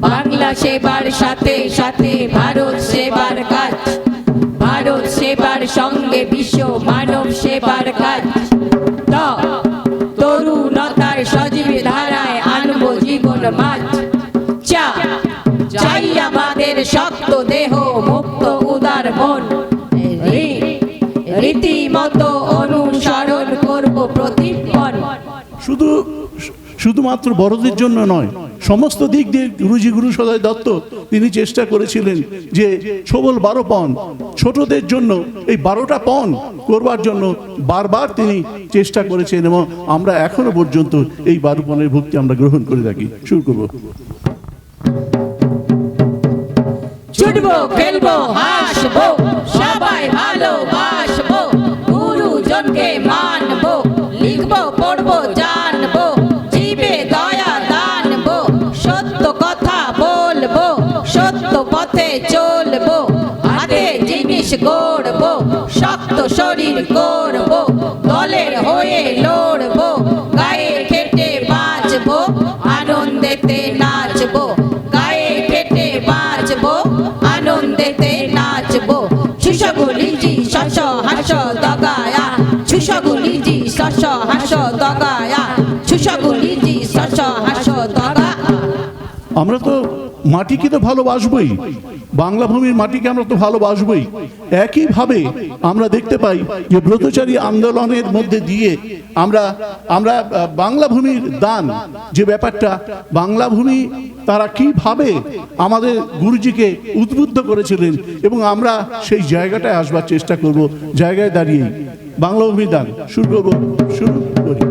বাংলা সেবার সাথে সাথে ভারত সেবার কাজ, ভারত সেবার সঙ্গে বিশ্ব মানব সেবার কাজ। তরুণতার সজীব ধারায় আনবো জীবন মাঝ, চাই আমাদের শক্ত দেহ, মুক্ত উদার মন, রীতিমতো অনুসরণ করব প্রতিপন। শুধুমাত্র বড়দের জন্য নয়, সমস্ত দিক দিয়ে গুরুজি গুরুসদয় দত্ত তিনি চেষ্টা করেছিলেন যে সবল 12 পণ, ছোটদের জন্য এই 12টা পণ করবার জন্য বারবার তিনি চেষ্টা করেছেন এবং আমরা এখনো পর্যন্ত এই 12 পণের ভক্তি আমরা গ্রহণ করে থাকি। শুরু করব। ছুটবো, খেলবো, হাসবো, সবাই ভালোবাসবো, গুরুজনকে মানবো, লিখবো, পড়বো, জানবো, জীবে দয়া দানবো, সত্য কথা বলবো, সত্য পথে চলবো, হাতে জিনিস গড়বো, শক্ত শরীর করবো, দলের হয়ে লড়বো, গায়ে খেটে বাঁচবো, আনন্দেতে নাচবো, গায়ে খেটে বাঁচবো, আনন্দেতে নাচবো। ছুসগুলিজি শস হাস দগায়া, ছুসগুলিজি শস হাস দগায়া, ছুসগুলিজি শস হাস দগা। আমরা তো মাটিকে তো ভালোবাসবই, বাংলা ভূমির মাটিকে আমরা তো ভালোবাসবই। একইভাবে আমরা দেখতে পাই যে ব্রতচারী আন্দোলনের মধ্যে দিয়ে আমরা বাংলা ভূমির দান যে ব্যাপারটা, বাংলা ভূমি তারা কিভাবে আমাদের গুরুজিকে উদ্বুদ্ধ করেছিলেন এবং আমরা সেই জায়গাটায় আসবার চেষ্টা করব। জায়গায় দাঁড়িয়ে বাংলা ভূমির দান শুরু করব, শুরু করি।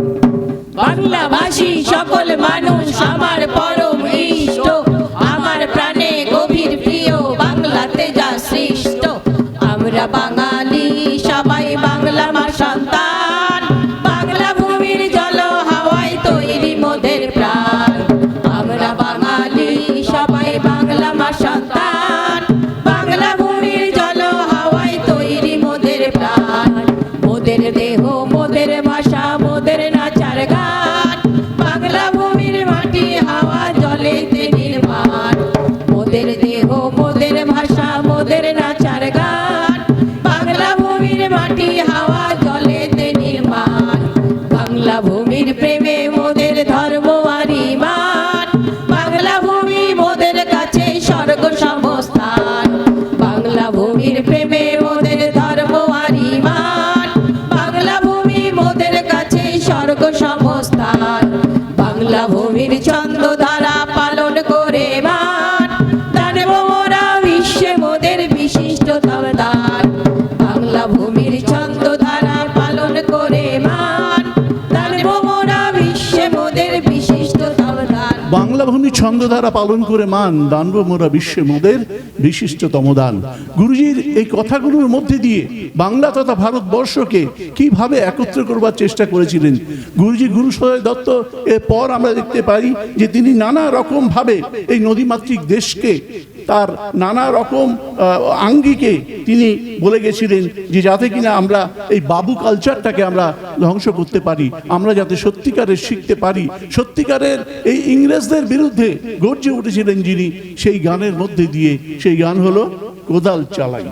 বাংলাভাষী সকল মানুষ আমার পরম ইষ্ট, আমার প্রাণে গভীর প্রিয়, বাংলাতে যা সৃষ্ট। আমরা বাঙালি সবাই বাংলা মা সন্তান, বাংলা ভূমির জল হাওয়ায় তৈরি মোদের প্রাণ। আমরা বাঙালি সবাই বাংলা মা সন্তান, বাংলা ভূমির জল হাওয়ায় তৈরি মোদের প্রাণ। মোদের দেহ, মোদের ভাষা, মোদের নাচার গান, বাংলা ভূমির মাটি হাওয়া বাংলা ভূমি ছন্দ দ্বারা পালন করে মান দানব মোরা বিশ্বে মোদের বিশিষ্টতম দান। গুরুজির এই কথাগুলোর মধ্যে দিয়ে বাংলা তথা ভারতবর্ষকে কিভাবে একত্র করবার চেষ্টা করেছিলেন গুরুজি গুরু সদয় দত্ত। এরপর আমরা দেখতে পাই যে তিনি নানা রকম ভাবে এই নদীমাতৃক দেশকে তার নানা রকম আঙ্গিকে তিনি বলে গেছিলেন যে যাতে কিনা আমরা এই বাবু কালচারটাকে আমরা ধ্বংস করতে পারি, আমরা যাতে সত্যিকারের শিখতে পারি, সত্যিকারের এই ইংরেজদের বিরুদ্ধে গর্জে উঠেছিলেন যিনি, সেই গানের মধ্যে দিয়ে সেই গান হলো কোদাল চালাই।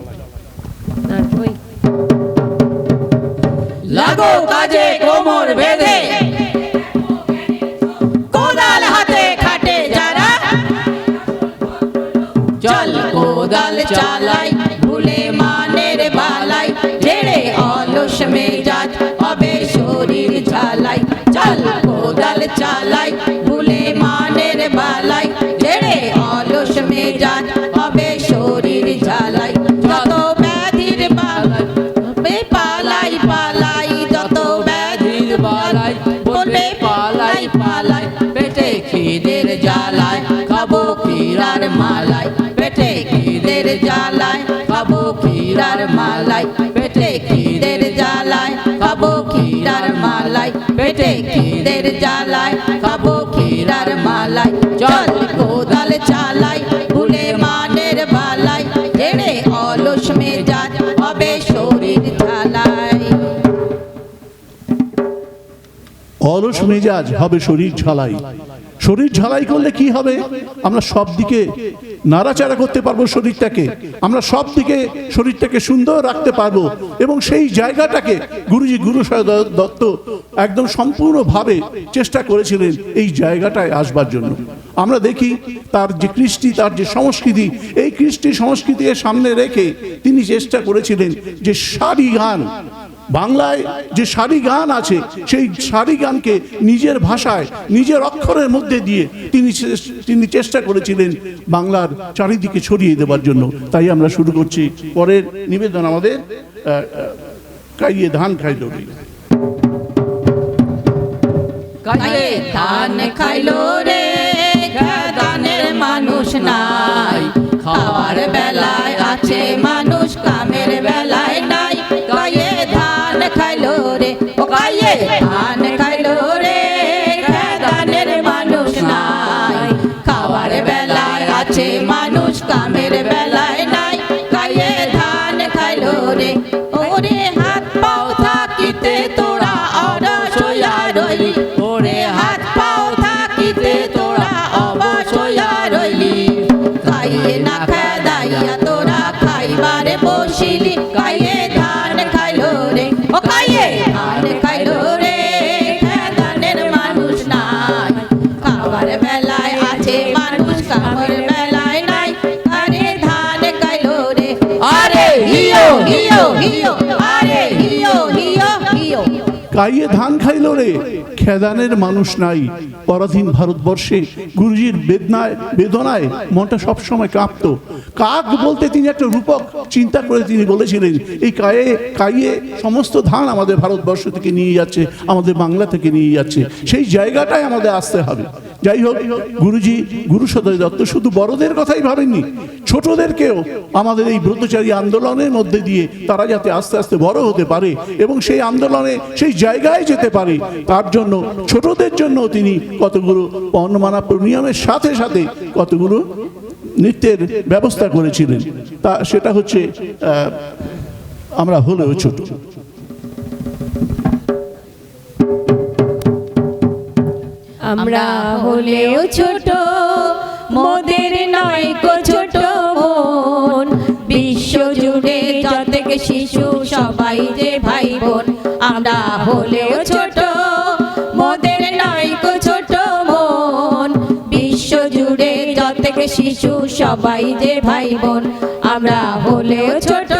লাগো কাজে কোমর বেঁধে, কোদাল হাতে খাটে যারা, চল কোদাল চালাই ভুলে মানের বালাই, ছেড়ে অলস মেজাজ হবে শরীর ঝালাই। চল কোদাল চালাই ভুলে মানের বালাই, ছেড়ে অলস মেজাজ হবে শরীর ঝালাই। যত ব্যাধির বালাই পালাই পালাই, যত ব্যাধির বালাই বলবে পালাই পালাই, পেটে খিদের জ্বালায় খাবো ক্ষীরার মালাই, পেটে খিদের জ্বালায় খাবো ক্ষীরার মালাই, পেটে খিদের জ্বালায় খাবো ক্ষীরার মালাই, পেটে খিদের জ্বালায় খাবো ক্ষীরার মালাই। চল কোদাল চালাই ভুলে মানের বালাই, ছেড়ে অলস মেজাজ হবে শরীর ঝালাই। অলস মেজাজ হবে শরীর ঝালাই। শরীর ঝালাই করলে কি হবে? আমরা সব দিকে নাড়াচাড়া করতে পারবো শরীরটাকে, আমরা সব দিকে শরীরটাকে সুন্দর রাখতে পারবো। এবং সেই জায়গাটাকে গুরুজি গুরু সদয় দত্ত একদম সম্পূর্ণভাবে চেষ্টা করেছিলেন এই জায়গাটায় আসবার জন্য। আমরা দেখি তার যে কৃষ্টি, তার যে সংস্কৃতি, এই কৃষ্টি সংস্কৃতিকে সামনে রেখে তিনি চেষ্টা করেছিলেন যে সারি গান, বাংলায় যে সারি গান আছে সেই সারি গানকে নিজের ভাষায় নিজের অক্ষরের মধ্যে দিয়ে তিনি চেষ্টা করেছিলেন বাংলার চারিদিকে ছড়িয়ে দেওয়ার জন্য। তাই আমরা শুরু করছি পরের নিবেদন আমাদের কাইয়ে ধান খাইলো রে। কাইয়ে ধান খাইলো রে, ধানের মানুষ নাই, খাওয়ার বেলায় আছে মানুষ, কামের বেলায় নাই। কাইয়ে ধান খাইলো রে, ও কাইয়ে ধান খাইলো রে, ধানের মানুষ নাই, খাওয়ার বেলায় আছে মানুষ, কামের বেলায় নাই। কাইয়ে ধান খাইলো রে, ওরে হাত পাও থাকিতে তোরা অলস হইয়া রইলি, ওরে হাত পাও থাকিতে তোরা অলস হইয়া রইলি। খাইয়ে না খাইয়া তোরা খাইবারে বসিলি, কাইয়ে ধান খাইলো রে, ও কাইয়ে ধান খাইলো রে, ধানের মানুষ নাই, খাবার বেলায় আছে মানুষ, কামের বেলায় নাই। আরে ধান খাইলো রে, আরে হিও হিও হিও, আরে হিও হিও হিও। কাইয়ে ধান খাইলো রে, খেদানের মানুষ নাই। পরাধীন ভারতবর্ষে গুরুজির বেদনায় মনটা সবসময় কাঁপতো। কাক বলতে তিনি একটা রূপক চিন্তা করে তিনি বলেছিলেন এই কাইয়ে সমস্ত ধান আমাদের ভারতবর্ষ থেকে নিয়ে যাচ্ছে, আমাদের বাংলা থেকে নিয়ে যাচ্ছে, সেই জায়গাটায় আমাদের আসতে হবে। যাই হোক, গুরুজি গুরু সদয় দত্ত শুধু বড়দের কথাই ভাবেননি, ছোটদেরকেও আমাদের এই ব্রতচারী আন্দোলনের মধ্যে দিয়ে তারা যাতে আস্তে আস্তে বড় হতে পারে এবং সেই আন্দোলনে সেই জায়গায় যেতে পারে, তার জন্য ছোটদের জন্য তিনি কতগুলো বর্ণমালা নিয়মের সাথে সাথে কতগুলো নৃত্যের ব্যবস্থা করেছিলেন। তা সেটা হচ্ছে আমরা হলেও ছোট। আমরা হলেও ছোট, মোদের নয় গো ছোট মন, বিশ্ব জুড়ে যত শিশু সবাই যে ভাই বোন। আমরা হলেও ছোট, মোদের নয় গো ছোট মন, বিশ্ব জুড়ে যত শিশু সবাই যে ভাই বোন। আমরা হলেও ছোট,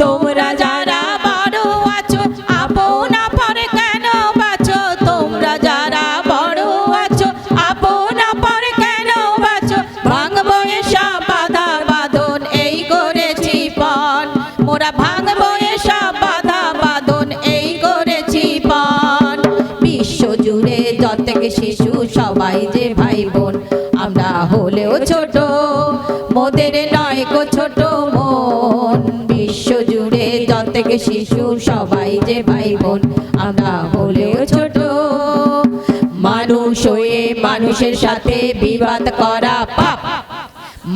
তোমরা যারা বড় আছো আপন আপর কেন বাঁচো, তোমরা যারা বড় আছো আপন আপর কেন বাঁচো। ভাঙবো এসব বাধা বাঁধন এই করেছি পণ, মোরা ভাঙবো এসব বাধা বাঁধন এই করেছি পণ। বিশ্ব জুড়ে জুড়ে যতেক শিশু সবাই যে ভাই বোন, আমরা হলেও ছোট মোদের নয় গো ছোট মন। বিশ্ব জুড়ে যতেক শিশু সবাই যে ভাই বোন, আমরা হলেও ছোট। মানুষ হয়ে মানুষের সাথে বিবাদ করা পাপ,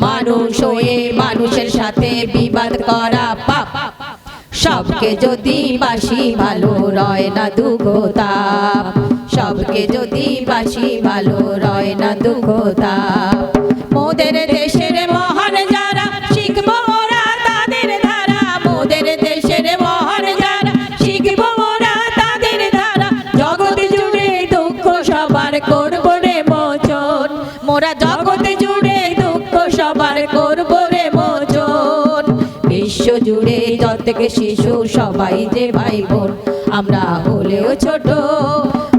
মানুষ হয়ে মানুষের সাথে বিবাদ করা পাপ। সবকে যদি বাসি ভালো রয় না দুঃখ তাপ, সবকে যদি বাসি ভালো রয় না দুঃখ তাপ। মোদের দেশের মহান যারা শিখবো ওরা তাদের ধারা, মোদের দেশের মহান যারা শিখবো ওরা তাদের ধারা। জগৎ জুড়ে দুঃখ সবার করবো রে মোচন, মোরা জগৎ জুড়ে দুঃখ সবার করবো রে মোচন। বিশ্ব জুড়ে যতেক শিশু সবাই যে ভাই বোন, আমরা হলেও ছোট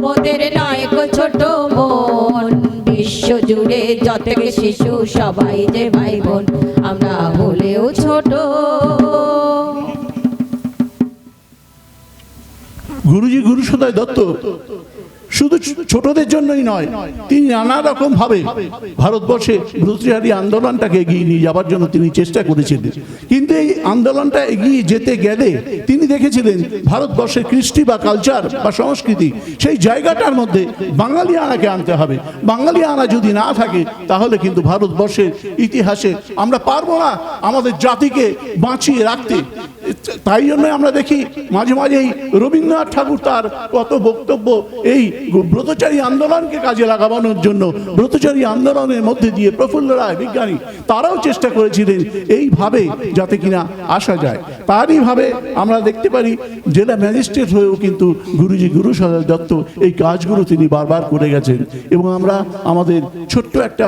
মোদের নয় গো ছোট মন। বিশ্ব জুড়ে যতেক শিশু সবাই যে ভাই বোন, আমরা হলেও ছোট। গুরুজি গুরুসদয় দত্ত শুধু ছোটদের জন্যই নয়, তিনি নানা রকম ভাবে ভারতবর্ষে ভ্রাতৃহারি আন্দোলনটাকে এগিয়ে নিয়ে যাবার জন্য তিনি চেষ্টা করেছিলেন। কিন্তু এই আন্দোলনটা এগিয়ে যেতে গেলে তিনি দেখেছিলেন ভারতবর্ষের কৃষ্টি বা কালচার বা সংস্কৃতি, সেই জায়গাটার মধ্যে বাঙালিয়ানাকে আনতে হবে। বাঙালিয়ানা যদি না থাকে তাহলে কিন্তু ভারতবর্ষের ইতিহাসে আমরা পারবো না আমাদের জাতিকে বাঁচিয়ে রাখতে। তাই জন্য আমরা দেখি মাঝে মাঝে এই রবীন্দ্রনাথ ঠাকুর তার কত বক্তব্য এই ব্রতচারী আন্দোলনকে কাজে লাগানোর জন্য, ব্রতচারী আন্দোলনের মধ্যে দিয়ে প্রফুল্ল রায় বিজ্ঞানী তারাও চেষ্টা করেছিলেন এইভাবে যাতে কিনা আসা যায়। তারই ভাবে আমরা দেখতে পারি জেলা ম্যাজিস্ট্রেট হয়েও কিন্তু গুরুজি গুরুসদয় দত্ত এই কাজগুলো তিনি বারবার করে গেছেন। এবং আমরা আমাদের ছোট্ট একটা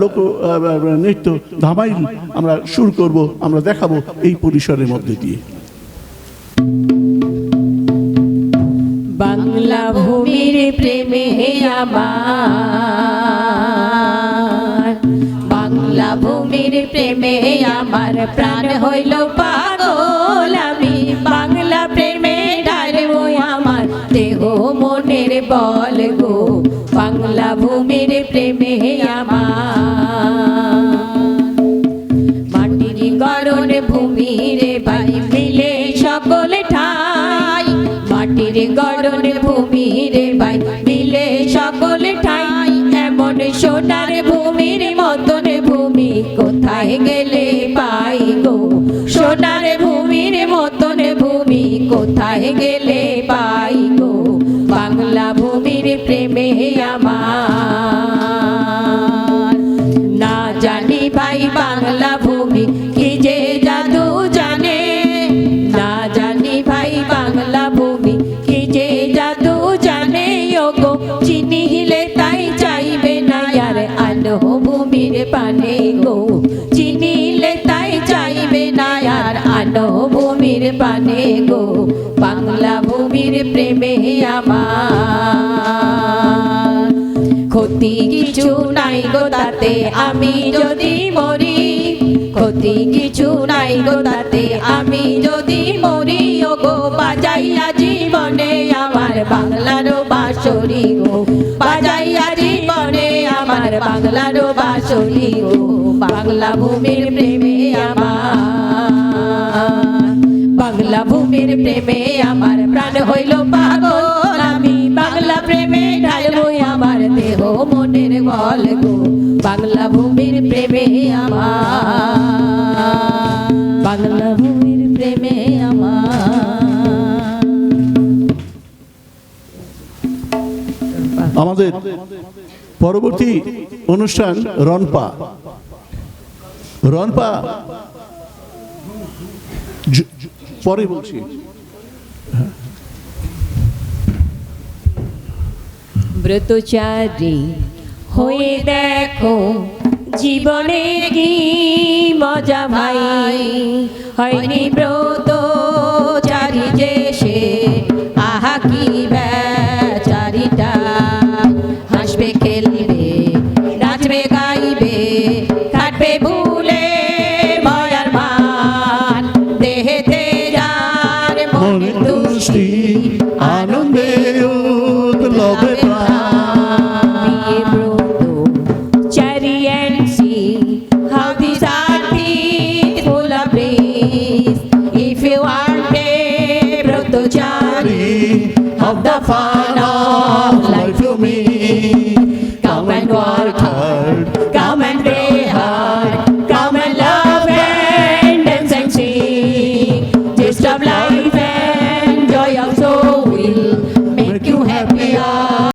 লোক নৃত্য ধামাইল আমরা শুরু করব, আমরা দেখাবো এই পরিসরের মধ্যে দিয়ে। বাংলা ভূমির প্রেমে আমার, বাংলা ভূমির প্রেমে আমার প্রাণ হইল পাগল। আমি বাংলা প্রেমে ডারবো আমার দেহ মনের বল গো, বাংলা ভূমির প্রেমে আমার। মাটির গড়ন ভূমির ভাই মিলে সকল ঠাই, মাটির গড়ন ভূমির ভাই মিলে সকল ঠাই। এমন সোনার ভূমির মতন ভূমি কোথায় গেলে পাই গো, সোনার ভূমির মতন ভূমি কোথায় গেলে পাই গো, বাংলা ভূমির প্রেমে আমার। না জানি ভাই বাংলা ভূমি কি যে জাদু জানে, না জানি ভাই বাংলা ভূমি কি যে জাদু জানে। ওগো চিনিলে তাই চাইবে না আর আলো ভূমির পানে গো, চিনিলে তাই চাইবে না আর আলো ভূমির পানে গো, বাংলা ভূমির প্রেমে আমার। ক্ষতি কিছু নাই গো তাতে আমি যদি মরি, ক্ষতি কিছু নাই গো তাতে আমি যদি মরি। ওগো বাজাইয়া জীবনে আমার বাংলার বাঁশরি গো, বাজাইয়া জীবনে আমার বাংলার বাঁশরি গো, বাংলা ভূমির প্রেমে আমার। বাংলা ভূমির প্রেমে আমার প্রাণ হইল পাগল। আমি বাংলা প্রেমে ঢালবো আমার দেহ মনের বল গো, বাংলা ভূমির প্রেমে আমার, বাংলা ভূমির প্রেমে আমার। আমাদের পরবর্তী অনুষ্ঠান রনপা। রনপা পরে বলছি। ব্রতচারী হয়ে দেখো জীবনে কি মজা ভাই, হয়নি ব্রতচারী যে সে আহা কি বেচারিটা। হাসবে খেলবে নাচবে গাইবে কাটবে ভুলে ভয়ার মান, দেহেতে যার মনে তুষ্টি আনন্দে উৎলবে প্রাণ। the fun of life to me. Come and work